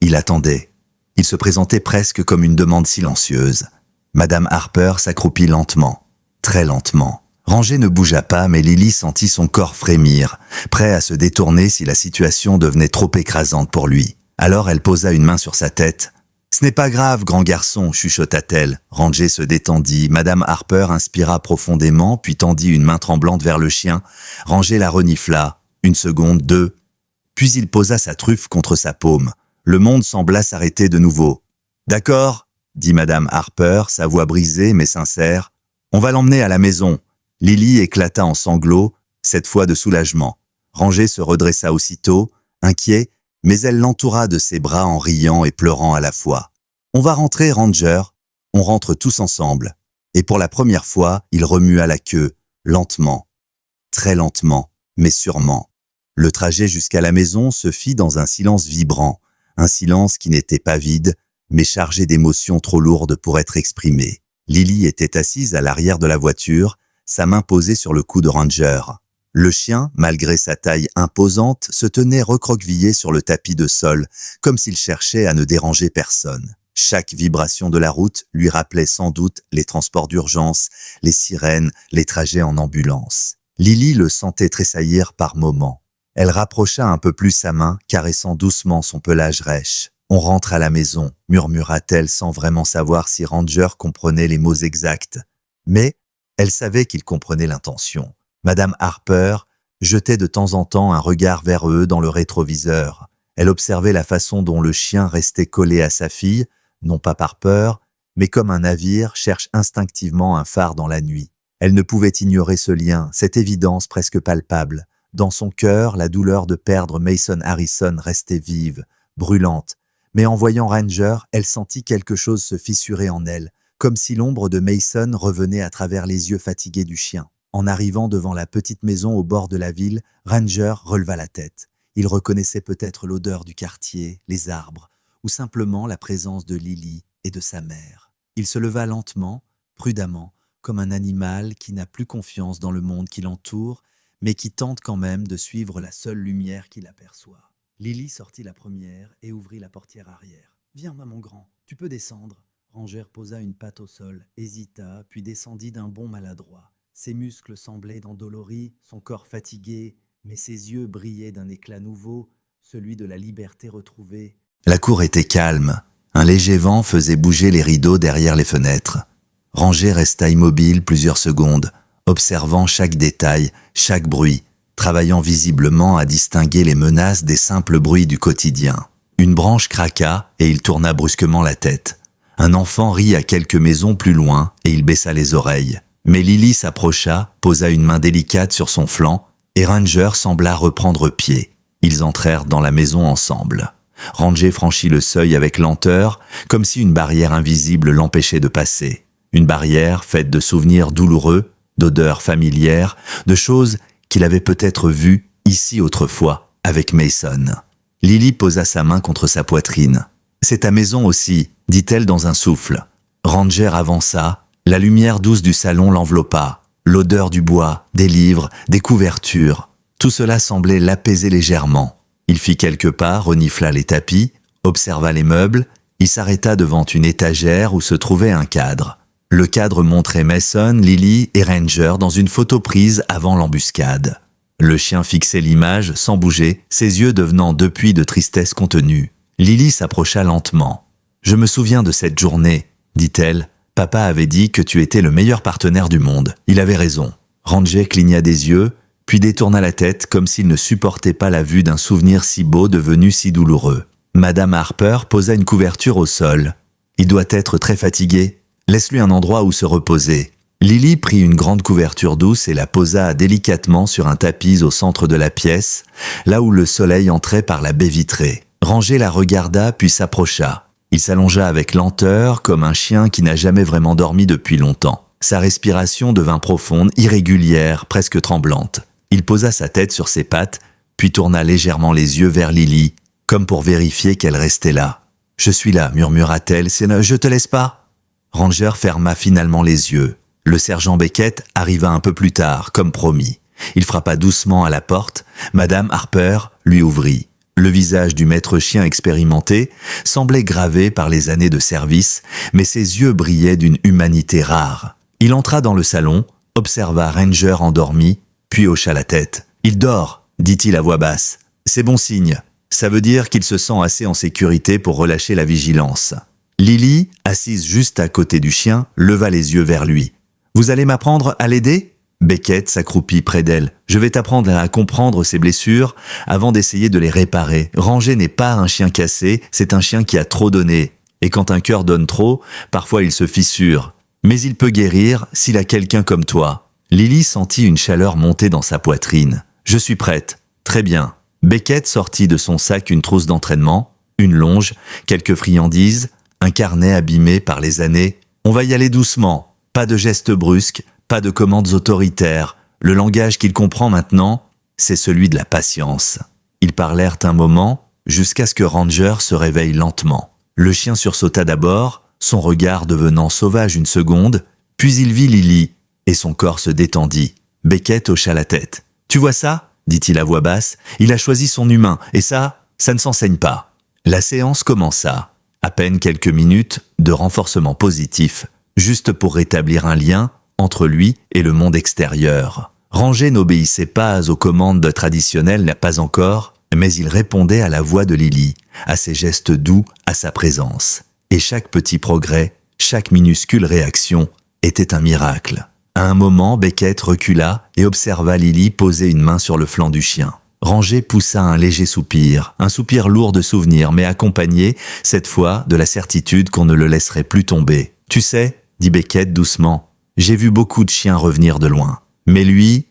Il attendait. Il se présentait presque comme une demande silencieuse. Madame Harper s'accroupit lentement, très lentement. Ranger ne bougea pas, mais Lily sentit son corps frémir, prêt à se détourner si la situation devenait trop écrasante pour lui. Alors elle posa une main sur sa tête. « Ce n'est pas grave, grand garçon, chuchota-t-elle. » Ranger se détendit. Madame Harper inspira profondément, puis tendit une main tremblante vers le chien. Ranger la renifla. Une seconde, deux. Puis il posa sa truffe contre sa paume. Le monde sembla s'arrêter de nouveau. « D'accord, » dit Madame Harper, sa voix brisée mais sincère. « On va l'emmener à la maison. » Lily éclata en sanglots, cette fois de soulagement. Ranger se redressa aussitôt, inquiet, mais elle l'entoura de ses bras en riant et pleurant à la fois. « On va rentrer, Ranger. On rentre tous ensemble. » Et pour la première fois, il remua la queue, lentement, très lentement, mais sûrement. Le trajet jusqu'à la maison se fit dans un silence vibrant, un silence qui n'était pas vide, mais chargé d'émotions trop lourdes pour être exprimées. Lily était assise à l'arrière de la voiture, sa main posée sur le cou de Ranger. Le chien, malgré sa taille imposante, se tenait recroquevillé sur le tapis de sol, comme s'il cherchait à ne déranger personne. Chaque vibration de la route lui rappelait sans doute les transports d'urgence, les sirènes, les trajets en ambulance. Lily le sentait tressaillir par moments. Elle rapprocha un peu plus sa main, caressant doucement son pelage rêche. « On rentre à la maison », murmura-t-elle sans vraiment savoir si Ranger comprenait les mots exacts. Mais elle savait qu'il comprenait l'intention. Madame Harper jetait de temps en temps un regard vers eux dans le rétroviseur. Elle observait la façon dont le chien restait collé à sa fille, non pas par peur, mais comme un navire cherche instinctivement un phare dans la nuit. Elle ne pouvait ignorer ce lien, cette évidence presque palpable. Dans son cœur, la douleur de perdre Mason Harrison restait vive, brûlante. Mais en voyant Ranger, elle sentit quelque chose se fissurer en elle, comme si l'ombre de Mason revenait à travers les yeux fatigués du chien. En arrivant devant la petite maison au bord de la ville, Ranger releva la tête. Il reconnaissait peut-être l'odeur du quartier, les arbres, ou simplement la présence de Lily et de sa mère. Il se leva lentement, prudemment, comme un animal qui n'a plus confiance dans le monde qui l'entoure, mais qui tente quand même de suivre la seule lumière qu'il aperçoit. Lily sortit la première et ouvrit la portière arrière. « Viens, maman grand, tu peux descendre. » Ranger posa une patte au sol, hésita, puis descendit d'un bond maladroit. Ses muscles semblaient endoloris, son corps fatigué, mais ses yeux brillaient d'un éclat nouveau, celui de la liberté retrouvée. La cour était calme. Un léger vent faisait bouger les rideaux derrière les fenêtres. Ranger resta immobile plusieurs secondes, observant chaque détail, chaque bruit, travaillant visiblement à distinguer les menaces des simples bruits du quotidien. Une branche craqua et il tourna brusquement la tête. Un enfant rit à quelques maisons plus loin et il baissa les oreilles. Mais Lily s'approcha, posa une main délicate sur son flanc et Ranger sembla reprendre pied. Ils entrèrent dans la maison ensemble. Ranger franchit le seuil avec lenteur, comme si une barrière invisible l'empêchait de passer. Une barrière faite de souvenirs douloureux, d'odeurs familières, de choses qu'il avait peut-être vues ici autrefois avec Mason. Lily posa sa main contre sa poitrine. « C'est ta maison aussi », dit-elle dans un souffle. Ranger avança, la lumière douce du salon l'enveloppa. L'odeur du bois, des livres, des couvertures, tout cela semblait l'apaiser légèrement. Il fit quelques pas, renifla les tapis, observa les meubles, il s'arrêta devant une étagère où se trouvait un cadre. Le cadre montrait Mason, Lily et Ranger dans une photo prise avant l'embuscade. Le chien fixait l'image sans bouger, ses yeux devenant depuis de tristesse contenue. Lily s'approcha lentement. « Je me souviens de cette journée, » dit-elle. « Papa avait dit que tu étais le meilleur partenaire du monde. Il avait raison. » Ranger cligna des yeux, puis détourna la tête comme s'il ne supportait pas la vue d'un souvenir si beau devenu si douloureux. Madame Harper posa une couverture au sol. « Il doit être très fatigué. Laisse-lui un endroit où se reposer. » Lily prit une grande couverture douce et la posa délicatement sur un tapis au centre de la pièce, là où le soleil entrait par la baie vitrée. Ranger la regarda puis s'approcha. Il s'allongea avec lenteur, comme un chien qui n'a jamais vraiment dormi depuis longtemps. Sa respiration devint profonde, irrégulière, presque tremblante. Il posa sa tête sur ses pattes, puis tourna légèrement les yeux vers Lily, comme pour vérifier qu'elle restait là. « Je suis là », murmura-t-elle, « je te laisse pas ?» Ranger ferma finalement les yeux. Le sergent Beckett arriva un peu plus tard, comme promis. Il frappa doucement à la porte. Madame Harper lui ouvrit. Le visage du maître chien expérimenté semblait gravé par les années de service, mais ses yeux brillaient d'une humanité rare. Il entra dans le salon, observa Ranger endormi, puis hocha la tête. « Il dort », dit-il à voix basse. « C'est bon signe. Ça veut dire qu'il se sent assez en sécurité pour relâcher la vigilance. » Lily, assise juste à côté du chien, leva les yeux vers lui. « Vous allez m'apprendre à l'aider » Beckett s'accroupit près d'elle. « Je vais t'apprendre à comprendre ses blessures avant d'essayer de les réparer. Ranger n'est pas un chien cassé, c'est un chien qui a trop donné. Et quand un cœur donne trop, parfois il se fissure. Mais il peut guérir s'il a quelqu'un comme toi. » Lily sentit une chaleur monter dans sa poitrine. « Je suis prête. » « Très bien. » Beckett sortit de son sac une trousse d'entraînement, une longe, quelques friandises, un carnet abîmé par les années. « On va y aller doucement. Pas de gestes brusques, pas de commandes autoritaires. Le langage qu'il comprend maintenant, c'est celui de la patience. » Ils parlèrent un moment, jusqu'à ce que Ranger se réveille lentement. Le chien sursauta d'abord, son regard devenant sauvage une seconde, puis il vit Lily, et son corps se détendit. Beckett hocha la tête. « Tu vois ça ?» dit-il à voix basse. « Il a choisi son humain, et ça ne s'enseigne pas. » La séance commença. À peine quelques minutes de renforcement positif, juste pour rétablir un lien entre lui et le monde extérieur. Ranger n'obéissait pas aux commandes traditionnelles, pas encore, mais il répondait à la voix de Lily, à ses gestes doux, à sa présence. Et chaque petit progrès, chaque minuscule réaction était un miracle. À un moment, Beckett recula et observa Lily poser une main sur le flanc du chien. Ranger poussa un léger soupir, un soupir lourd de souvenirs, mais accompagné, cette fois, de la certitude qu'on ne le laisserait plus tomber. « Tu sais, » dit Beckett doucement, « j'ai vu beaucoup de chiens revenir de loin. Mais lui,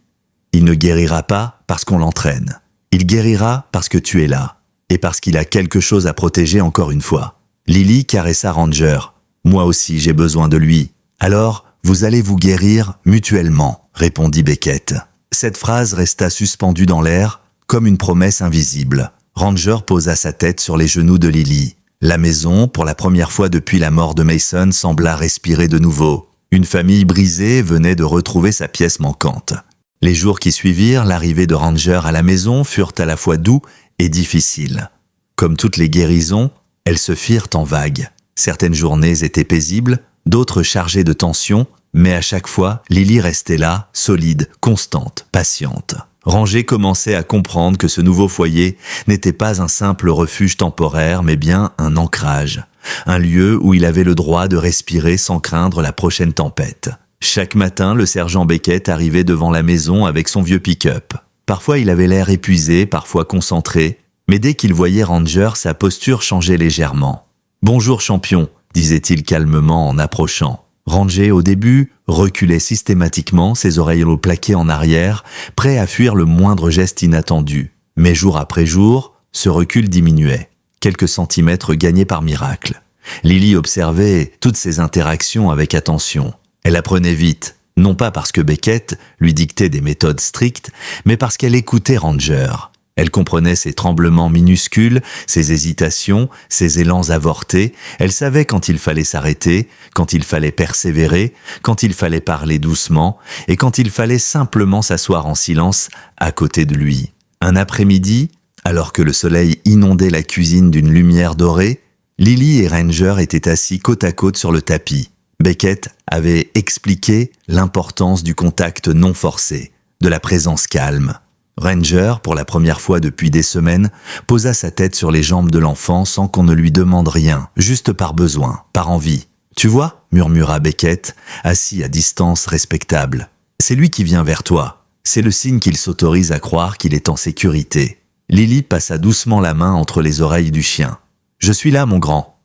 il ne guérira pas parce qu'on l'entraîne. Il guérira parce que tu es là, et parce qu'il a quelque chose à protéger encore une fois. » Lily caressa Ranger. « Moi aussi, j'ai besoin de lui. Alors, vous allez vous guérir mutuellement, » répondit Beckett. Cette phrase resta suspendue dans l'air, comme une promesse invisible. Ranger posa sa tête sur les genoux de Lily. La maison, pour la première fois depuis la mort de Mason, sembla respirer de nouveau. Une famille brisée venait de retrouver sa pièce manquante. Les jours qui suivirent l'arrivée de Ranger à la maison furent à la fois doux et difficiles. Comme toutes les guérisons, elles se firent en vagues. Certaines journées étaient paisibles, d'autres chargées de tension, mais à chaque fois, Lily restait là, solide, constante, patiente. Ranger commençait à comprendre que ce nouveau foyer n'était pas un simple refuge temporaire, mais bien un ancrage. Un lieu où il avait le droit de respirer sans craindre la prochaine tempête. Chaque matin, le sergent Beckett arrivait devant la maison avec son vieux pick-up. Parfois, il avait l'air épuisé, parfois concentré, mais dès qu'il voyait Ranger, sa posture changeait légèrement. « Bonjour champion », disait-il calmement en approchant. Ranger, au début, reculait systématiquement, ses oreilles plaquées en arrière, prêt à fuir le moindre geste inattendu. Mais jour après jour, ce recul diminuait. Quelques centimètres gagnés par miracle. Lily observait toutes ces interactions avec attention. Elle apprenait vite, non pas parce que Beckett lui dictait des méthodes strictes, mais parce qu'elle écoutait Ranger. Elle comprenait ses tremblements minuscules, ses hésitations, ses élans avortés. Elle savait quand il fallait s'arrêter, quand il fallait persévérer, quand il fallait parler doucement et quand il fallait simplement s'asseoir en silence à côté de lui. Un après-midi, alors que le soleil inondait la cuisine d'une lumière dorée, Lily et Ranger étaient assis côte à côte sur le tapis. Beckett avait expliqué l'importance du contact non forcé, de la présence calme. Ranger, pour la première fois depuis des semaines, posa sa tête sur les jambes de l'enfant sans qu'on ne lui demande rien, juste par besoin, par envie. « Tu vois ?» murmura Beckett, assis à distance respectable. « C'est lui qui vient vers toi. C'est le signe qu'il s'autorise à croire qu'il est en sécurité. » Lily passa doucement la main entre les oreilles du chien. « Je suis là, mon grand.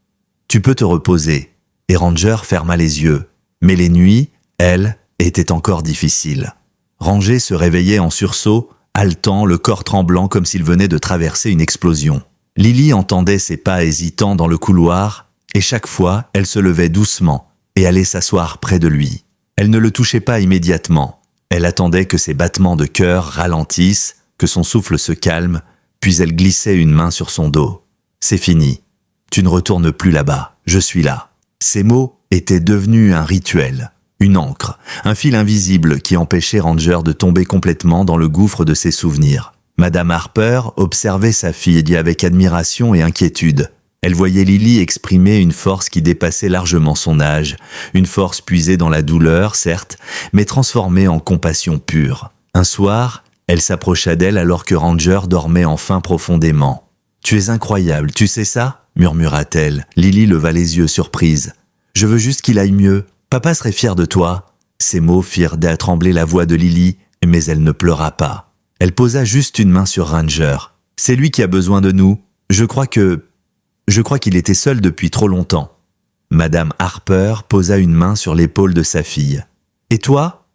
Tu peux te reposer. » Et Ranger ferma les yeux. Mais les nuits, elles, étaient encore difficiles. Ranger se réveillait en sursaut, haletant, le corps tremblant comme s'il venait de traverser une explosion. Lily entendait ses pas hésitants dans le couloir, et chaque fois, elle se levait doucement et allait s'asseoir près de lui. Elle ne le touchait pas immédiatement. Elle attendait que ses battements de cœur ralentissent, que son souffle se calme, puis elle glissait une main sur son dos. « C'est fini. Tu ne retournes plus là-bas. Je suis là. » Ces mots étaient devenus un rituel. Une encre, un fil invisible qui empêchait Ranger de tomber complètement dans le gouffre de ses souvenirs. Madame Harper observait sa fille avec admiration et inquiétude. Elle voyait Lily exprimer une force qui dépassait largement son âge, une force puisée dans la douleur, certes, mais transformée en compassion pure. Un soir, elle s'approcha d'elle alors que Ranger dormait enfin profondément. « Tu es incroyable, tu sais ça ?» murmura-t-elle. Lily leva les yeux surprise. « Je veux juste qu'il aille mieux. Papa serait fier de toi. » Ces mots firent trembler la voix de Lily, mais elle ne pleura pas. Elle posa juste une main sur Ranger. « C'est lui qui a besoin de nous. Je crois qu'il était seul depuis trop longtemps. » Madame Harper posa une main sur l'épaule de sa fille. « Et toi?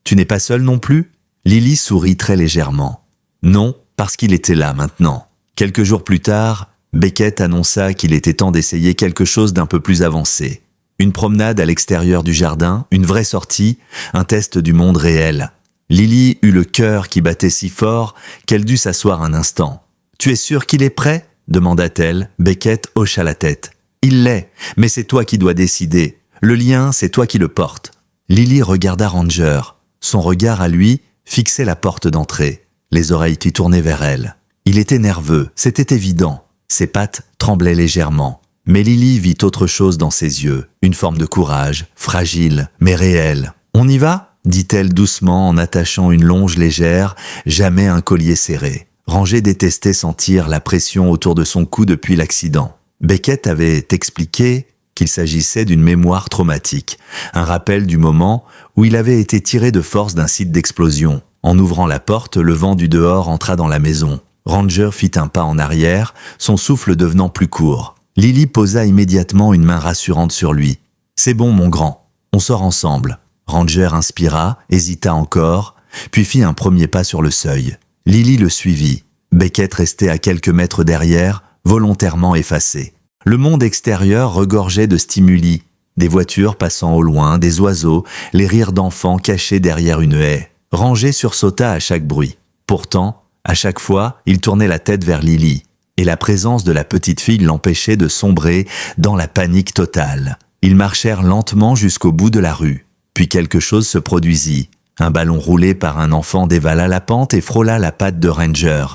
Tu n'es pas seule non plus ?» Lily sourit très légèrement. « Non, parce qu'il était là maintenant. » Quelques jours plus tard, Beckett annonça qu'il était temps d'essayer quelque chose d'un peu plus avancé. Une promenade à l'extérieur du jardin, une vraie sortie, un test du monde réel. Lily eut le cœur qui battait si fort qu'elle dut s'asseoir un instant. « Tu es sûr qu'il est prêt ?» demanda-t-elle. Beckett hocha la tête. « Il l'est, mais c'est toi qui dois décider. Le lien, c'est toi qui le portes. » Lily regarda Ranger. Son regard à lui fixait la porte d'entrée, les oreilles qui tournaient vers elle. Il était nerveux, c'était évident. Ses pattes tremblaient légèrement. Mais Lily vit autre chose dans ses yeux, une forme de courage, fragile, mais réelle. « On y va ?» dit-elle doucement en attachant une longe légère, jamais un collier serré. Ranger détestait sentir la pression autour de son cou depuis l'accident. Beckett avait expliqué qu'il s'agissait d'une mémoire traumatique, un rappel du moment où il avait été tiré de force d'un site d'explosion. En ouvrant la porte, le vent du dehors entra dans la maison. Ranger fit un pas en arrière, son souffle devenant plus court. Lily posa immédiatement une main rassurante sur lui. « C'est bon, mon grand, on sort ensemble. » Ranger inspira, hésita encore, puis fit un premier pas sur le seuil. Lily le suivit. Beckett restait à quelques mètres derrière, volontairement effacé. Le monde extérieur regorgeait de stimuli, des voitures passant au loin, des oiseaux, les rires d'enfants cachés derrière une haie. Ranger sursauta à chaque bruit. Pourtant, à chaque fois, il tournait la tête vers Lily, et la présence de la petite fille l'empêchait de sombrer dans la panique totale. Ils marchèrent lentement jusqu'au bout de la rue. Puis quelque chose se produisit. Un ballon roulé par un enfant dévala la pente et frôla la patte de Ranger.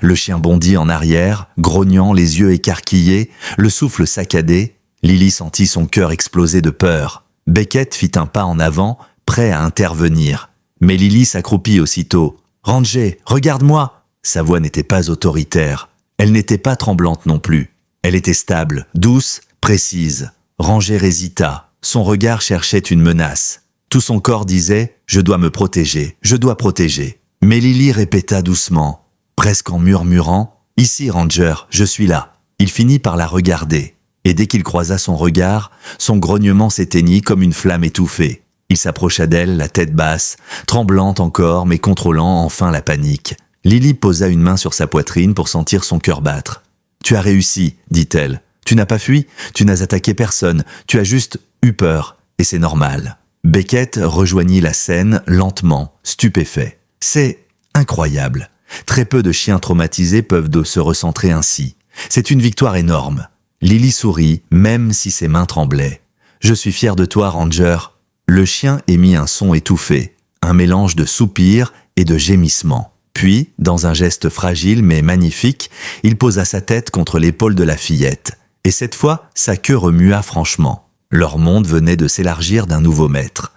Le chien bondit en arrière, grognant, les yeux écarquillés, le souffle saccadé. Lily sentit son cœur exploser de peur. Beckett fit un pas en avant, prêt à intervenir. Mais Lily s'accroupit aussitôt. « Ranger, regarde-moi !» Sa voix n'était pas autoritaire. Elle n'était pas tremblante non plus. Elle était stable, douce, précise. Ranger hésita. Son regard cherchait une menace. Tout son corps disait « Je dois me protéger, je dois protéger ». Mais Lily répéta doucement, presque en murmurant « Ici, Ranger, je suis là ». Il finit par la regarder. Et dès qu'il croisa son regard, son grognement s'éteignit comme une flamme étouffée. Il s'approcha d'elle, la tête basse, tremblante encore, mais contrôlant enfin la panique. Lily posa une main sur sa poitrine pour sentir son cœur battre. « Tu as réussi, dit-elle. Tu n'as pas fui, tu n'as attaqué personne, tu as juste eu peur, et c'est normal. » Beckett rejoignit la scène lentement, stupéfait. « C'est incroyable. Très peu de chiens traumatisés peuvent se recentrer ainsi. C'est une victoire énorme. » Lily sourit, même si ses mains tremblaient. « Je suis fier de toi, Ranger. » Le chien émit un son étouffé, un mélange de soupirs et de gémissements. Puis, dans un geste fragile mais magnifique, il posa sa tête contre l'épaule de la fillette. Et cette fois, sa queue remua franchement. Leur monde venait de s'élargir d'un nouveau maître.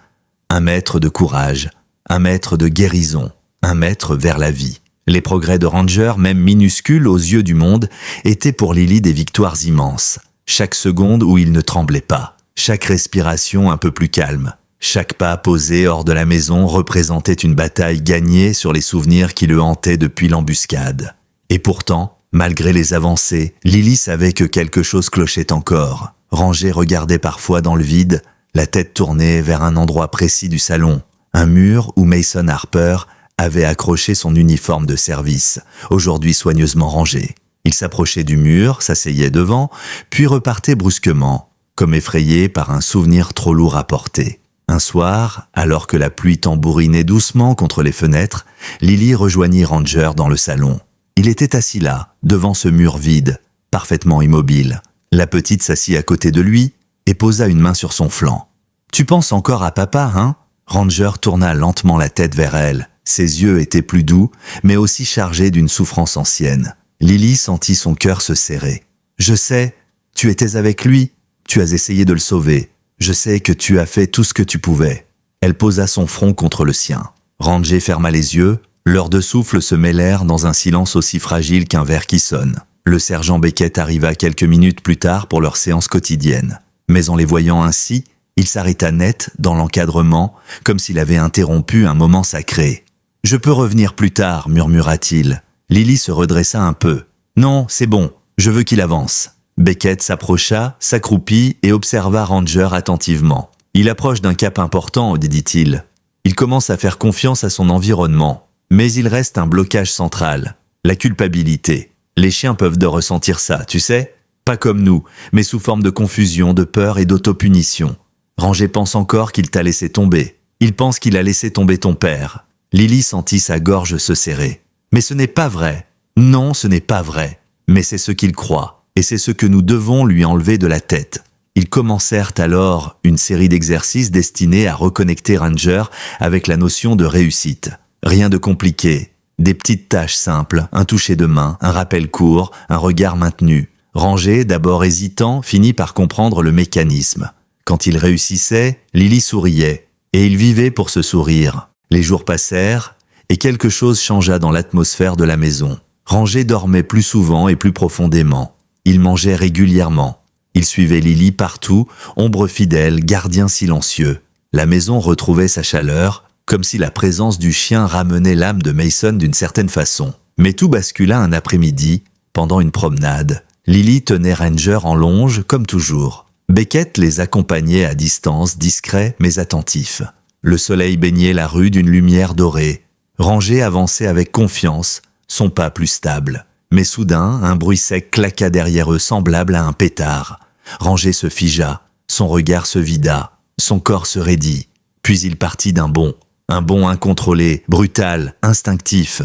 Un maître de courage, un maître de guérison, un maître vers la vie. Les progrès de Ranger, même minuscules aux yeux du monde, étaient pour Lily des victoires immenses. Chaque seconde où il ne tremblait pas, chaque respiration un peu plus calme, chaque pas posé hors de la maison représentait une bataille gagnée sur les souvenirs qui le hantaient depuis l'embuscade. Et pourtant, malgré les avancées, Lily savait que quelque chose clochait encore. Ranger regardait parfois dans le vide, la tête tournée vers un endroit précis du salon, un mur où Mason Harper avait accroché son uniforme de service, aujourd'hui soigneusement rangé. Il s'approchait du mur, s'asseyait devant, puis repartait brusquement, comme effrayé par un souvenir trop lourd à porter. Un soir, alors que la pluie tambourinait doucement contre les fenêtres, Lily rejoignit Ranger dans le salon. Il était assis là, devant ce mur vide, parfaitement immobile. La petite s'assit à côté de lui et posa une main sur son flanc. « Tu penses encore à papa, hein ?» Ranger tourna lentement la tête vers elle. Ses yeux étaient plus doux, mais aussi chargés d'une souffrance ancienne. Lily sentit son cœur se serrer. « Je sais, tu étais avec lui, tu as essayé de le sauver. Je sais que tu as fait tout ce que tu pouvais. » Elle posa son front contre le sien. Ranger ferma les yeux, leurs deux souffles se mêlèrent dans un silence aussi fragile qu'un verre qui sonne. Le sergent Beckett arriva quelques minutes plus tard pour leur séance quotidienne. Mais en les voyant ainsi, Il s'arrêta net dans l'encadrement, comme s'il avait interrompu un moment sacré. « Je peux revenir plus tard », murmura-t-il. Lily se redressa un peu. « Non, c'est bon, je veux qu'il avance. » Beckett s'approcha, s'accroupit et observa Ranger attentivement. « Il approche d'un cap important, dit-il. Il commence à faire confiance à son environnement. Mais il reste un blocage central, la culpabilité. Les chiens peuvent ressentir ça, tu sais? Pas comme nous, mais sous forme de confusion, de peur et d'autopunition. Ranger pense encore qu'il t'a laissé tomber. Il pense qu'il a laissé tomber ton père. » Lily sentit sa gorge se serrer. « Mais ce n'est pas vrai. Non, ce n'est pas vrai. Mais c'est ce qu'il croit. Et c'est ce que nous devons lui enlever de la tête. » Ils commencèrent alors une série d'exercices destinés à reconnecter Ranger avec la notion de réussite. Rien de compliqué. Des petites tâches simples, un toucher de main, un rappel court, un regard maintenu. Ranger, d'abord hésitant, finit par comprendre le mécanisme. Quand il réussissait, Lily souriait, et il vivait pour ce sourire. Les jours passèrent, et quelque chose changea dans l'atmosphère de la maison. Ranger dormait plus souvent et plus profondément. Il mangeait régulièrement. Il suivait Lily partout, ombre fidèle, gardien silencieux. La maison retrouvait sa chaleur, comme si la présence du chien ramenait l'âme de Mason d'une certaine façon. Mais tout bascula un après-midi, pendant une promenade. Lily tenait Ranger en longe, comme toujours. Beckett les accompagnait à distance, discret mais attentif. Le soleil baignait la rue d'une lumière dorée. Ranger avançait avec confiance, son pas plus stable. Mais soudain, un bruit sec claqua derrière eux, semblable à un pétard. Ranger se figea, son regard se vida, son corps se raidit. Puis il partit d'un bond. Un bond incontrôlé, brutal, instinctif.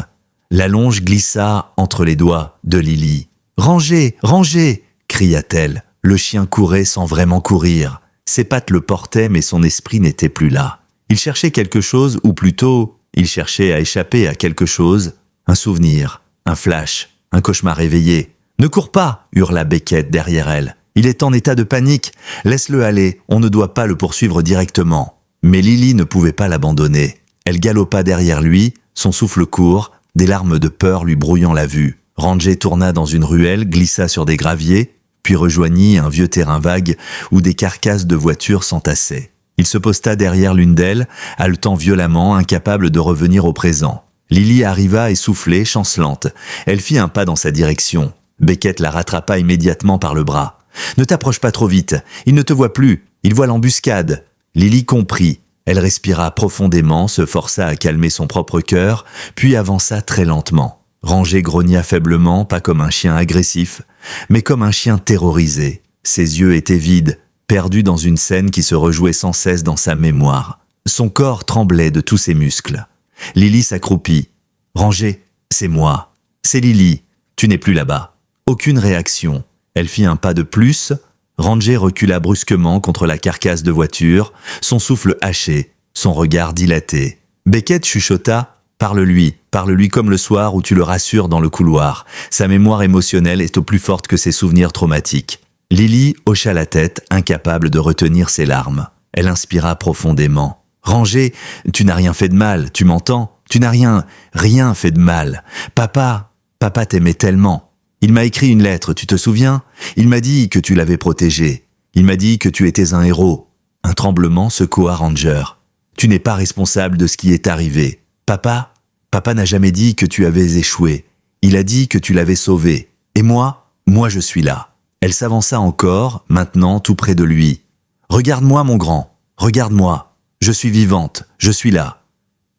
La longe glissa entre les doigts de Lily. « Ranger, Ranger !» cria-t-elle. Le chien courait sans vraiment courir. Ses pattes le portaient, mais son esprit n'était plus là. Il cherchait quelque chose, ou plutôt, il cherchait à échapper à quelque chose. Un souvenir, un flash, un cauchemar éveillé. « Ne cours pas !» hurla Beckett derrière elle. « Il est en état de panique. Laisse-le aller, on ne doit pas le poursuivre directement. » Mais Lily ne pouvait pas l'abandonner. Elle galopa derrière lui, son souffle court, des larmes de peur lui brouillant la vue. Ranger tourna dans une ruelle, glissa sur des graviers, puis rejoignit un vieux terrain vague où des carcasses de voitures s'entassaient. Il se posta derrière l'une d'elles, haletant violemment, incapable de revenir au présent. Lily arriva essoufflée, chancelante. Elle fit un pas dans sa direction. Beckett la rattrapa immédiatement par le bras. « Ne t'approche pas trop vite, il ne te voit plus, il voit l'embuscade. » Lily comprit. Elle respira profondément, se força à calmer son propre cœur, puis avança très lentement. Ranger grogna faiblement, pas comme un chien agressif, mais comme un chien terrorisé. Ses yeux étaient vides, perdus dans une scène qui se rejouait sans cesse dans sa mémoire. Son corps tremblait de tous ses muscles. Lily s'accroupit. « Ranger, c'est moi. C'est Lily. Tu n'es plus là-bas. » Aucune réaction. Elle fit un pas de plus. Ranger recula brusquement contre la carcasse de voiture, son souffle haché, son regard dilaté. Beckett chuchota « Parle-lui comme le soir où tu le rassures dans le couloir. Sa mémoire émotionnelle est au plus forte que ses souvenirs traumatiques. » Lily hocha la tête, incapable de retenir ses larmes. Elle inspira profondément. « Ranger, tu n'as rien fait de mal, tu m'entends? Tu n'as rien fait de mal. Papa t'aimait tellement. Il m'a écrit une lettre, tu te souviens? Il m'a dit que tu l'avais protégé. Il m'a dit que tu étais un héros. » Un tremblement secoua Ranger. « Tu n'es pas responsable de ce qui est arrivé. Papa n'a jamais dit que tu avais échoué. Il a dit que tu l'avais sauvé. Et moi je suis là. » Elle s'avança encore, maintenant tout près de lui. « Regarde-moi, mon grand. Regarde-moi. Je suis vivante. Je suis là.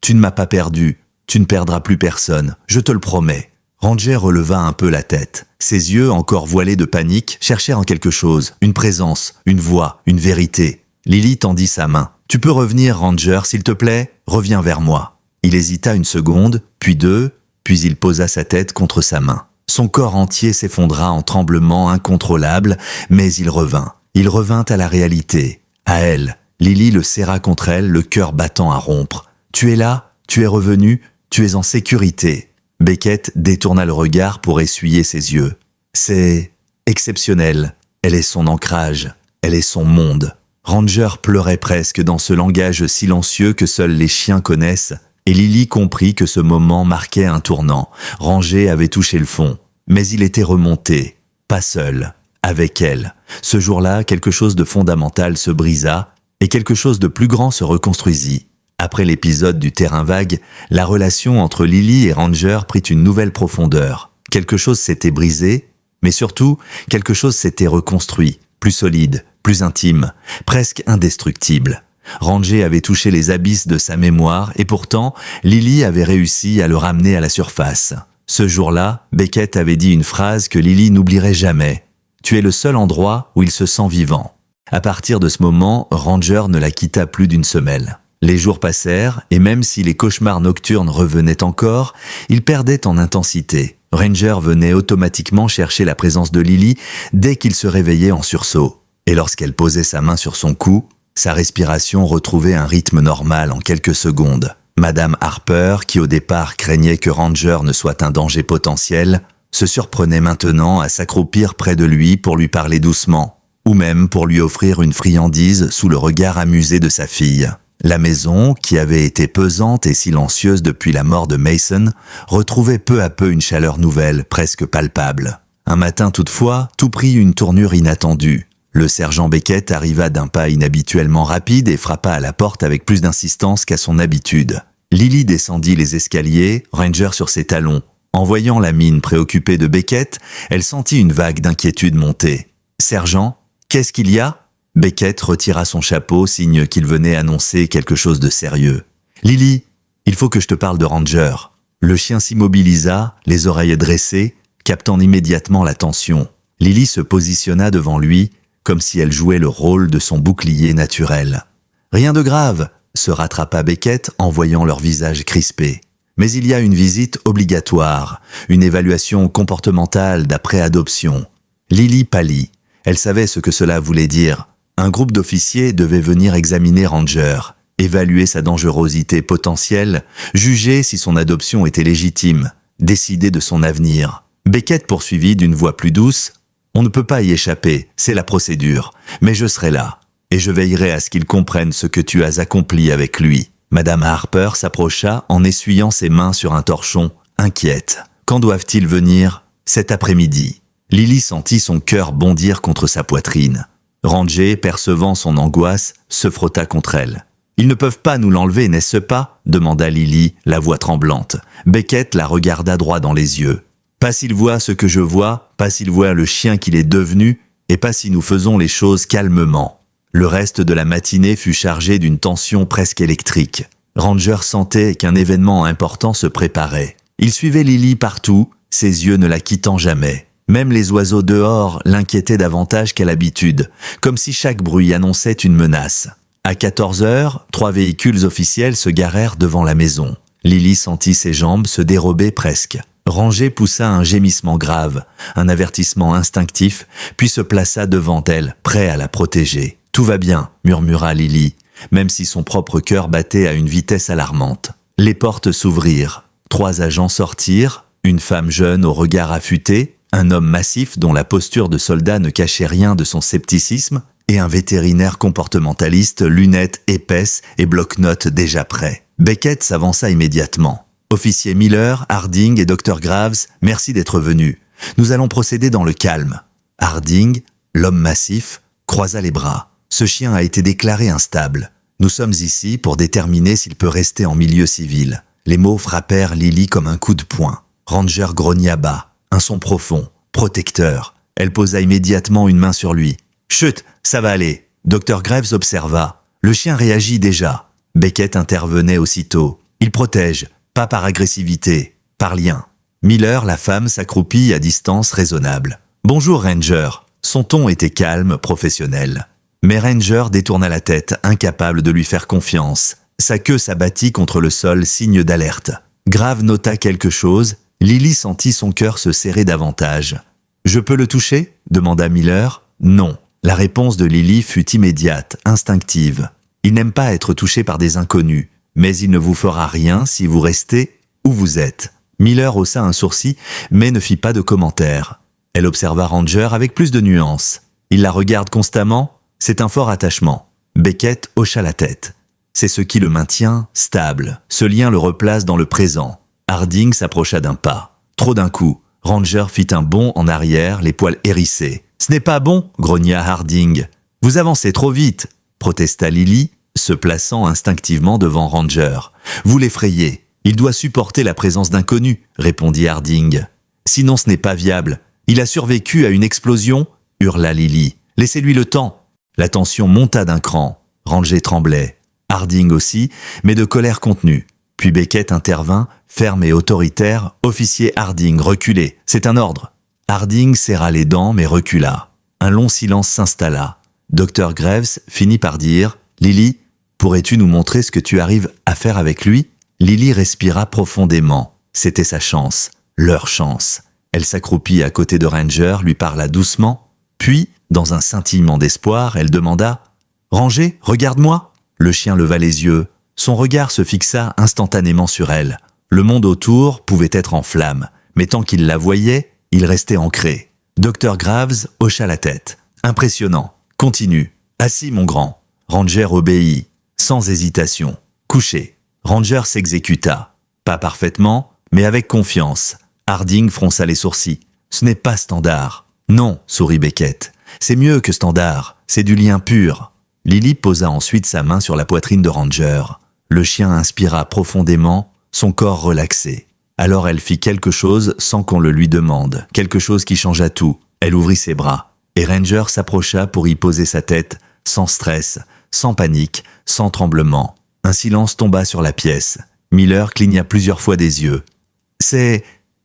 Tu ne m'as pas perdu. Tu ne perdras plus personne. Je te le promets. » Ranger releva un peu la tête. Ses yeux, encore voilés de panique, cherchèrent en quelque chose, une présence, une voix, une vérité. Lily tendit sa main. « Tu peux revenir, Ranger, s'il te plaît? Reviens vers moi. » Il hésita une seconde, puis deux, puis il posa sa tête contre sa main. Son corps entier s'effondra en tremblements incontrôlables, mais il revint. Il revint à la réalité, à elle. Lily le serra contre elle, le cœur battant à rompre. « Tu es là? Tu es revenu? Tu es en sécurité ?» Beckett détourna le regard pour essuyer ses yeux. « C'est exceptionnel. Elle est son ancrage. Elle est son monde. » Ranger pleurait presque dans ce langage silencieux que seuls les chiens connaissent, et Lily comprit que ce moment marquait un tournant. Ranger avait touché le fond, mais il était remonté, pas seul, avec elle. Ce jour-là, quelque chose de fondamental se brisa, et quelque chose de plus grand se reconstruisit. Après l'épisode du terrain vague, la relation entre Lily et Ranger prit une nouvelle profondeur. Quelque chose s'était brisé, mais surtout, quelque chose s'était reconstruit, plus solide, plus intime, presque indestructible. Ranger avait touché les abysses de sa mémoire et pourtant, Lily avait réussi à le ramener à la surface. Ce jour-là, Beckett avait dit une phrase que Lily n'oublierait jamais. « Tu es le seul endroit où il se sent vivant ». À partir de ce moment, Ranger ne la quitta plus d'une semelle. Les jours passèrent et même si les cauchemars nocturnes revenaient encore, ils perdaient en intensité. Ranger venait automatiquement chercher la présence de Lily dès qu'il se réveillait en sursaut. Et lorsqu'elle posait sa main sur son cou, sa respiration retrouvait un rythme normal en quelques secondes. Madame Harper, qui au départ craignait que Ranger ne soit un danger potentiel, se surprenait maintenant à s'accroupir près de lui pour lui parler doucement, ou même pour lui offrir une friandise sous le regard amusé de sa fille. La maison, qui avait été pesante et silencieuse depuis la mort de Mason, retrouvait peu à peu une chaleur nouvelle, presque palpable. Un matin toutefois, tout prit une tournure inattendue. Le sergent Beckett arriva d'un pas inhabituellement rapide et frappa à la porte avec plus d'insistance qu'à son habitude. Lily descendit les escaliers, Ranger sur ses talons. En voyant la mine préoccupée de Beckett, elle sentit une vague d'inquiétude monter. « Sergent, qu'est-ce qu'il y a ?» Beckett retira son chapeau, signe qu'il venait annoncer quelque chose de sérieux. « Lily, il faut que je te parle de Ranger. » Le chien s'immobilisa, les oreilles dressées, captant immédiatement l'attention. Lily se positionna devant lui, comme si elle jouait le rôle de son bouclier naturel. « Rien de grave !» se rattrapa Beckett en voyant leur visage crispé. « Mais il y a une visite obligatoire, une évaluation comportementale d'après adoption. » Lily pâlit. Elle savait ce que cela voulait dire. Un groupe d'officiers devait venir examiner Ranger, évaluer sa dangerosité potentielle, juger si son adoption était légitime, décider de son avenir. Beckett poursuivit d'une voix plus douce. « On ne peut pas y échapper, c'est la procédure, mais je serai là, et je veillerai à ce qu'il comprenne ce que tu as accompli avec lui. » Madame Harper s'approcha en essuyant ses mains sur un torchon, inquiète. « Quand doivent-ils venir ? » ?»« Cet après-midi. » Lily sentit son cœur bondir contre sa poitrine. Ranger, percevant son angoisse, se frotta contre elle. « Ils ne peuvent pas nous l'enlever, n'est-ce pas ?» demanda Lily, la voix tremblante. Beckett la regarda droit dans les yeux. « Pas s'il voit ce que je vois, pas s'il voit le chien qu'il est devenu, et pas si nous faisons les choses calmement. » Le reste de la matinée fut chargé d'une tension presque électrique. Ranger sentait qu'un événement important se préparait. Il suivait Lily partout, ses yeux ne la quittant jamais. Même les oiseaux dehors l'inquiétaient davantage qu'à l'habitude, comme si chaque bruit annonçait une menace. À 14 heures, 3 véhicules officiels se garèrent devant la maison. Lily sentit ses jambes se dérober presque. Ranger poussa un gémissement grave, un avertissement instinctif, puis se plaça devant elle, prêt à la protéger. « Tout va bien », murmura Lily, même si son propre cœur battait à une vitesse alarmante. Les portes s'ouvrirent. 3 agents sortirent, une femme jeune au regard affûté, un homme massif dont la posture de soldat ne cachait rien de son scepticisme, et un vétérinaire comportementaliste, lunettes épaisses et bloc-notes déjà prêts. Beckett s'avança immédiatement. « Officier Miller, Harding et Dr Graves, merci d'être venus. Nous allons procéder dans le calme. » Harding, l'homme massif, croisa les bras. « Ce chien a été déclaré instable. Nous sommes ici pour déterminer s'il peut rester en milieu civil. » Les mots frappèrent Lily comme un coup de poing. Ranger grogna bas, un son profond, protecteur. Elle posa immédiatement une main sur lui. « Chut, ça va aller. » Dr Graves observa. « Le chien réagit déjà. » Beckett intervenait aussitôt. « Il protège, pas par agressivité, par lien. » Miller, la femme, s'accroupit à distance raisonnable. « Bonjour, Ranger. » Son ton était calme, professionnel. Mais Ranger détourna la tête, incapable de lui faire confiance. Sa queue s'abattit contre le sol, signe d'alerte. Grave nota quelque chose. Lily sentit son cœur se serrer davantage. « Je peux le toucher ?» demanda Miller. « Non. » La réponse de Lily fut immédiate, instinctive. « Il n'aime pas être touché par des inconnus, mais il ne vous fera rien si vous restez où vous êtes. » Miller haussa un sourcil, mais ne fit pas de commentaire. Elle observa Ranger avec plus de nuances. « Il la regarde constamment ? C'est un fort attachement. » Beckett hocha la tête. « C'est ce qui le maintient stable. Ce lien le replace dans le présent. » Harding s'approcha d'un pas. Trop d'un coup, Ranger fit un bond en arrière, les poils hérissés. « Ce n'est pas bon !» grogna Harding. « Vous avancez trop vite. » protesta Lily, se plaçant instinctivement devant Ranger. Vous l'effrayez. Il doit supporter la présence d'inconnus, répondit Harding. Sinon ce n'est pas viable. Il a survécu à une explosion, hurla Lily. Laissez-lui le temps. La tension monta d'un cran. Ranger tremblait. Harding aussi, mais de colère contenue. Puis Beckett intervint, ferme et autoritaire. Officier Harding, reculez. C'est un ordre. Harding serra les dents mais recula. Un long silence s'installa. Dr Graves finit par dire « Lily, pourrais-tu nous montrer ce que tu arrives à faire avec lui ?» Lily respira profondément. C'était sa chance, leur chance. Elle s'accroupit à côté de Ranger, lui parla doucement. Puis, dans un scintillement d'espoir, elle demanda « Ranger, regarde-moi !» Le chien leva les yeux. Son regard se fixa instantanément sur elle. Le monde autour pouvait être en flammes, mais tant qu'il la voyait, il restait ancré. Dr Graves hocha la tête. « Impressionnant. Continue. Assis, mon grand. » Ranger obéit, sans hésitation. « Couché. » Ranger s'exécuta. Pas parfaitement, mais avec confiance. Harding fronça les sourcils. « Ce n'est pas standard. »« Non, » sourit Beckett. « C'est mieux que standard. C'est du lien pur. » Lily posa ensuite sa main sur la poitrine de Ranger. Le chien inspira profondément, son corps relaxé. Alors elle fit quelque chose sans qu'on le lui demande, quelque chose qui changea tout. Elle ouvrit ses bras, et Ranger s'approcha pour y poser sa tête, sans stress, sans panique, sans tremblement. Un silence tomba sur la pièce. Miller cligna plusieurs fois des yeux. « C'est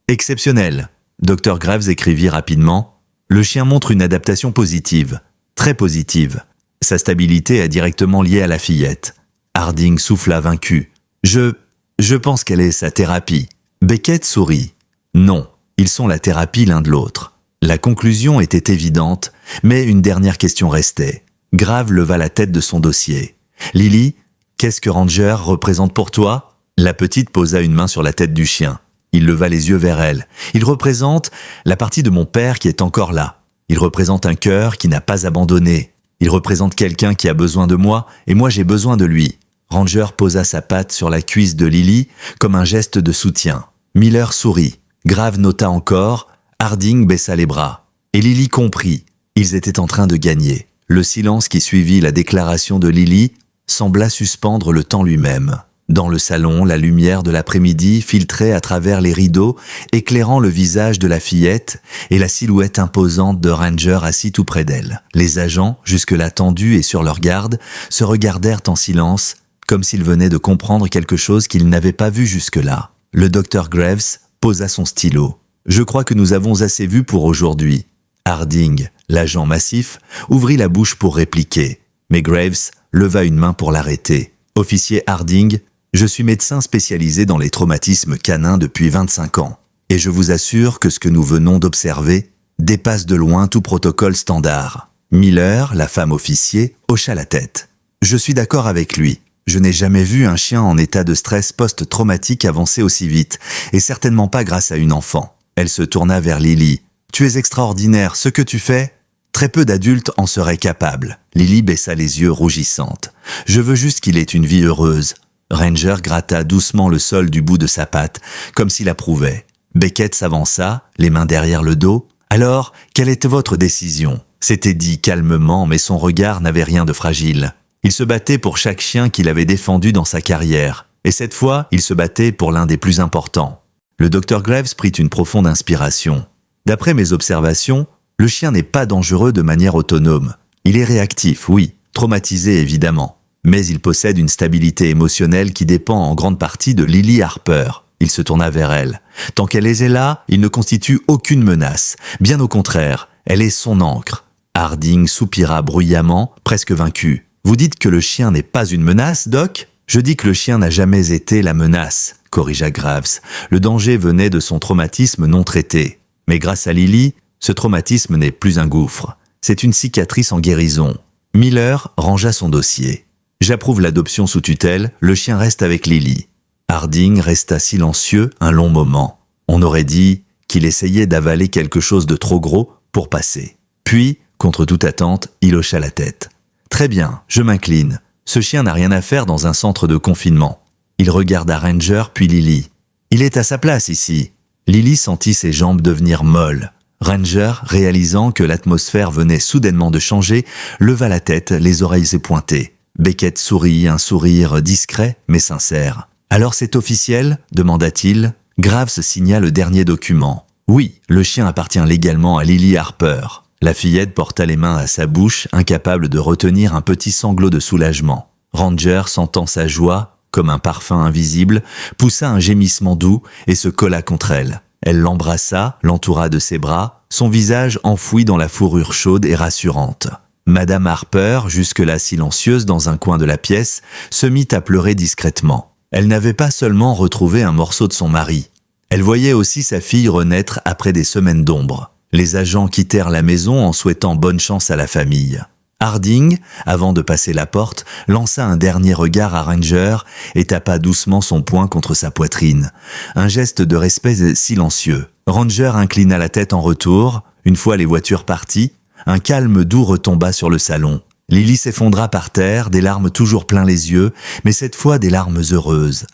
exceptionnel », Dr Graves écrivit rapidement. « Le chien montre une adaptation positive, très positive. Sa stabilité est directement liée à la fillette. » Harding souffla vaincu. « Je pense qu'elle est sa thérapie. » Beckett sourit. « Non, ils sont la thérapie l'un de l'autre. » La conclusion était évidente, mais une dernière question restait. Graves leva la tête de son dossier. « Lily, qu'est-ce que Ranger représente pour toi ?» La petite posa une main sur la tête du chien. Il leva les yeux vers elle. « Il représente la partie de mon père qui est encore là. Il représente un cœur qui n'a pas abandonné. Il représente quelqu'un qui a besoin de moi et moi j'ai besoin de lui. » Ranger posa sa patte sur la cuisse de Lily comme un geste de soutien. Miller sourit. Graves nota encore. Harding baissa les bras. Et Lily comprit. Ils étaient en train de gagner. Le silence qui suivit la déclaration de Lily sembla suspendre le temps lui-même. Dans le salon, la lumière de l'après-midi filtrait à travers les rideaux, éclairant le visage de la fillette et la silhouette imposante de Ranger assis tout près d'elle. Les agents, jusque-là tendus et sur leur garde, se regardèrent en silence, comme s'ils venaient de comprendre quelque chose qu'ils n'avaient pas vu jusque-là. Le Dr Graves posa son stylo. « Je crois que nous avons assez vu pour aujourd'hui. » Harding, l'agent massif, ouvrit la bouche pour répliquer, mais Graves leva une main pour l'arrêter. « Officier Harding, je suis médecin spécialisé dans les traumatismes canins depuis 25 ans, et je vous assure que ce que nous venons d'observer dépasse de loin tout protocole standard. » Miller, la femme officier, hocha la tête. « Je suis d'accord avec lui. Je n'ai jamais vu un chien en état de stress post-traumatique avancer aussi vite, et certainement pas grâce à une enfant. » Elle se tourna vers Lily. « Tu es extraordinaire, ce que tu fais, très peu d'adultes en seraient capables. » Lily baissa les yeux rougissante. « Je veux juste qu'il ait une vie heureuse. » Ranger gratta doucement le sol du bout de sa patte, comme s'il approuvait. Beckett s'avança, les mains derrière le dos. « Alors, quelle était votre décision ?» C'était dit calmement, mais son regard n'avait rien de fragile. Il se battait pour chaque chien qu'il avait défendu dans sa carrière. Et cette fois, il se battait pour l'un des plus importants. Le Dr Graves prit une profonde inspiration. « D'après mes observations, le chien n'est pas dangereux de manière autonome. Il est réactif, oui, traumatisé évidemment. Mais il possède une stabilité émotionnelle qui dépend en grande partie de Lily Harper. » Il se tourna vers elle. « Tant qu'elle est là, il ne constitue aucune menace. Bien au contraire, elle est son ancre. » Harding soupira bruyamment, presque vaincu. « Vous dites que le chien n'est pas une menace, Doc ? » « Je dis que le chien n'a jamais été la menace, » corrigea Graves. Le danger venait de son traumatisme non traité. Mais grâce à Lily, ce traumatisme n'est plus un gouffre. C'est une cicatrice en guérison. Miller rangea son dossier. « J'approuve l'adoption sous tutelle, le chien reste avec Lily. » Harding resta silencieux un long moment. On aurait dit qu'il essayait d'avaler quelque chose de trop gros pour passer. Puis, contre toute attente, il hocha la tête. « Très bien, je m'incline. Ce chien n'a rien à faire dans un centre de confinement. » Il regarda Ranger puis Lily. « Il est à sa place ici. » Lily sentit ses jambes devenir molles. Ranger, réalisant que l'atmosphère venait soudainement de changer, leva la tête, les oreilles épointées. Beckett sourit, un sourire discret mais sincère. « Alors c'est officiel ?» demanda-t-il. Graves signa le dernier document. Oui, le chien appartient légalement à Lily Harper. La fillette porta les mains à sa bouche, incapable de retenir un petit sanglot de soulagement. Ranger, sentant sa joie, comme un parfum invisible, poussa un gémissement doux et se colla contre elle. Elle l'embrassa, l'entoura de ses bras, son visage enfoui dans la fourrure chaude et rassurante. Madame Harper, jusque-là silencieuse dans un coin de la pièce, se mit à pleurer discrètement. Elle n'avait pas seulement retrouvé un morceau de son mari. Elle voyait aussi sa fille renaître après des semaines d'ombre. Les agents quittèrent la maison en souhaitant bonne chance à la famille. Harding, avant de passer la porte, lança un dernier regard à Ranger et tapa doucement son poing contre sa poitrine. Un geste de respect silencieux. Ranger inclina la tête en retour. Une fois les voitures parties, un calme doux retomba sur le salon. Lily s'effondra par terre, des larmes toujours plein les yeux, mais cette fois des larmes heureuses.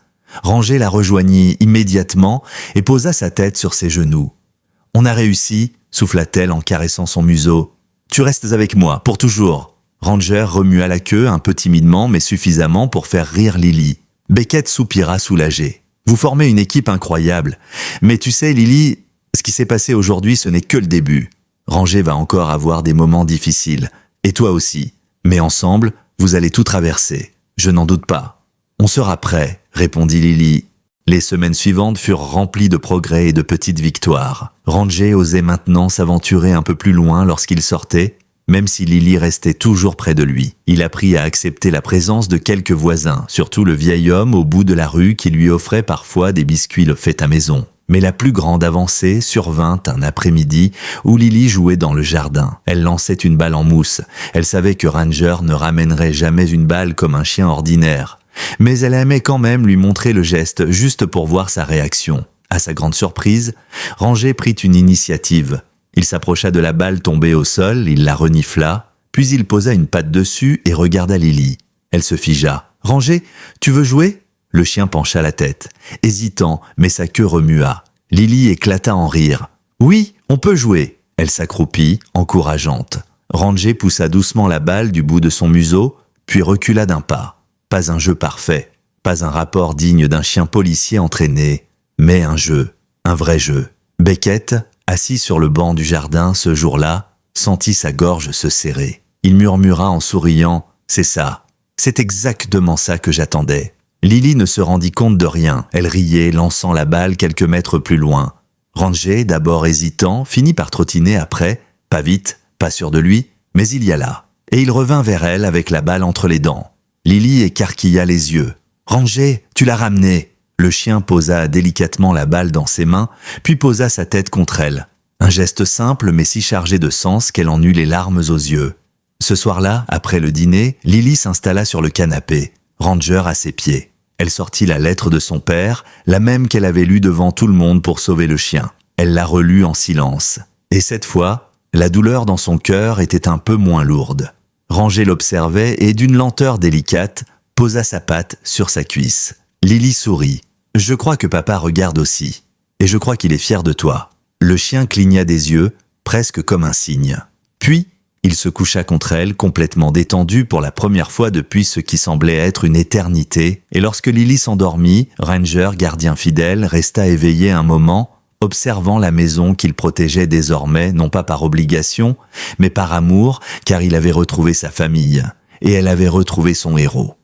Ranger la rejoignit immédiatement et posa sa tête sur ses genoux. « On a réussi », souffla-t-elle en caressant son museau. « Tu restes avec moi, pour toujours. » Ranger remua la queue un peu timidement, mais suffisamment pour faire rire Lily. Beckett soupira soulagé. « Vous formez une équipe incroyable. Mais tu sais, Lily, ce qui s'est passé aujourd'hui, ce n'est que le début. Ranger va encore avoir des moments difficiles. Et toi aussi. Mais ensemble, vous allez tout traverser. Je n'en doute pas. »« On sera prêt, » répondit Lily. Les semaines suivantes furent remplies de progrès et de petites victoires. Ranger osait maintenant s'aventurer un peu plus loin lorsqu'il sortait, même si Lily restait toujours près de lui. Il apprit à accepter la présence de quelques voisins, surtout le vieil homme au bout de la rue qui lui offrait parfois des biscuits faits à maison. Mais la plus grande avancée survint un après-midi où Lily jouait dans le jardin. Elle lançait une balle en mousse. Elle savait que Ranger ne ramènerait jamais une balle comme un chien ordinaire. Mais elle aimait quand même lui montrer le geste, juste pour voir sa réaction. À sa grande surprise, Ranger prit une initiative. Il s'approcha de la balle tombée au sol, il la renifla, puis il posa une patte dessus et regarda Lily. Elle se figea. « Ranger, tu veux jouer ?» Le chien pencha la tête, hésitant, mais sa queue remua. Lily éclata en rire. « Oui, on peut jouer !» Elle s'accroupit, encourageante. Ranger poussa doucement la balle du bout de son museau, puis recula d'un pas. Pas un jeu parfait, pas un rapport digne d'un chien policier entraîné, mais un jeu, un vrai jeu. Beckett, assis sur le banc du jardin ce jour-là, sentit sa gorge se serrer. Il murmura en souriant « C'est ça, c'est exactement ça que j'attendais ». Lily ne se rendit compte de rien. Elle riait, lançant la balle quelques mètres plus loin. Ranger, d'abord hésitant, finit par trottiner après, pas vite, pas sûr de lui, mais il y alla. Et il revint vers elle avec la balle entre les dents. Lily écarquilla les yeux. « Ranger, tu l'as ramené !» Le chien posa délicatement la balle dans ses mains, puis posa sa tête contre elle. Un geste simple mais si chargé de sens qu'elle en eut les larmes aux yeux. Ce soir-là, après le dîner, Lily s'installa sur le canapé, Ranger à ses pieds. Elle sortit la lettre de son père, la même qu'elle avait lue devant tout le monde pour sauver le chien. Elle la relut en silence. Et cette fois, la douleur dans son cœur était un peu moins lourde. Ranger l'observait et, d'une lenteur délicate, posa sa patte sur sa cuisse. Lily sourit. « Je crois que papa regarde aussi. Et je crois qu'il est fier de toi. » Le chien cligna des yeux, presque comme un signe. Puis, il se coucha contre elle, complètement détendu pour la première fois depuis ce qui semblait être une éternité, et lorsque Lily s'endormit, Ranger, gardien fidèle, resta éveillé un moment, observant la maison qu'il protégeait désormais, non pas par obligation, mais par amour, car il avait retrouvé sa famille, et elle avait retrouvé son héros.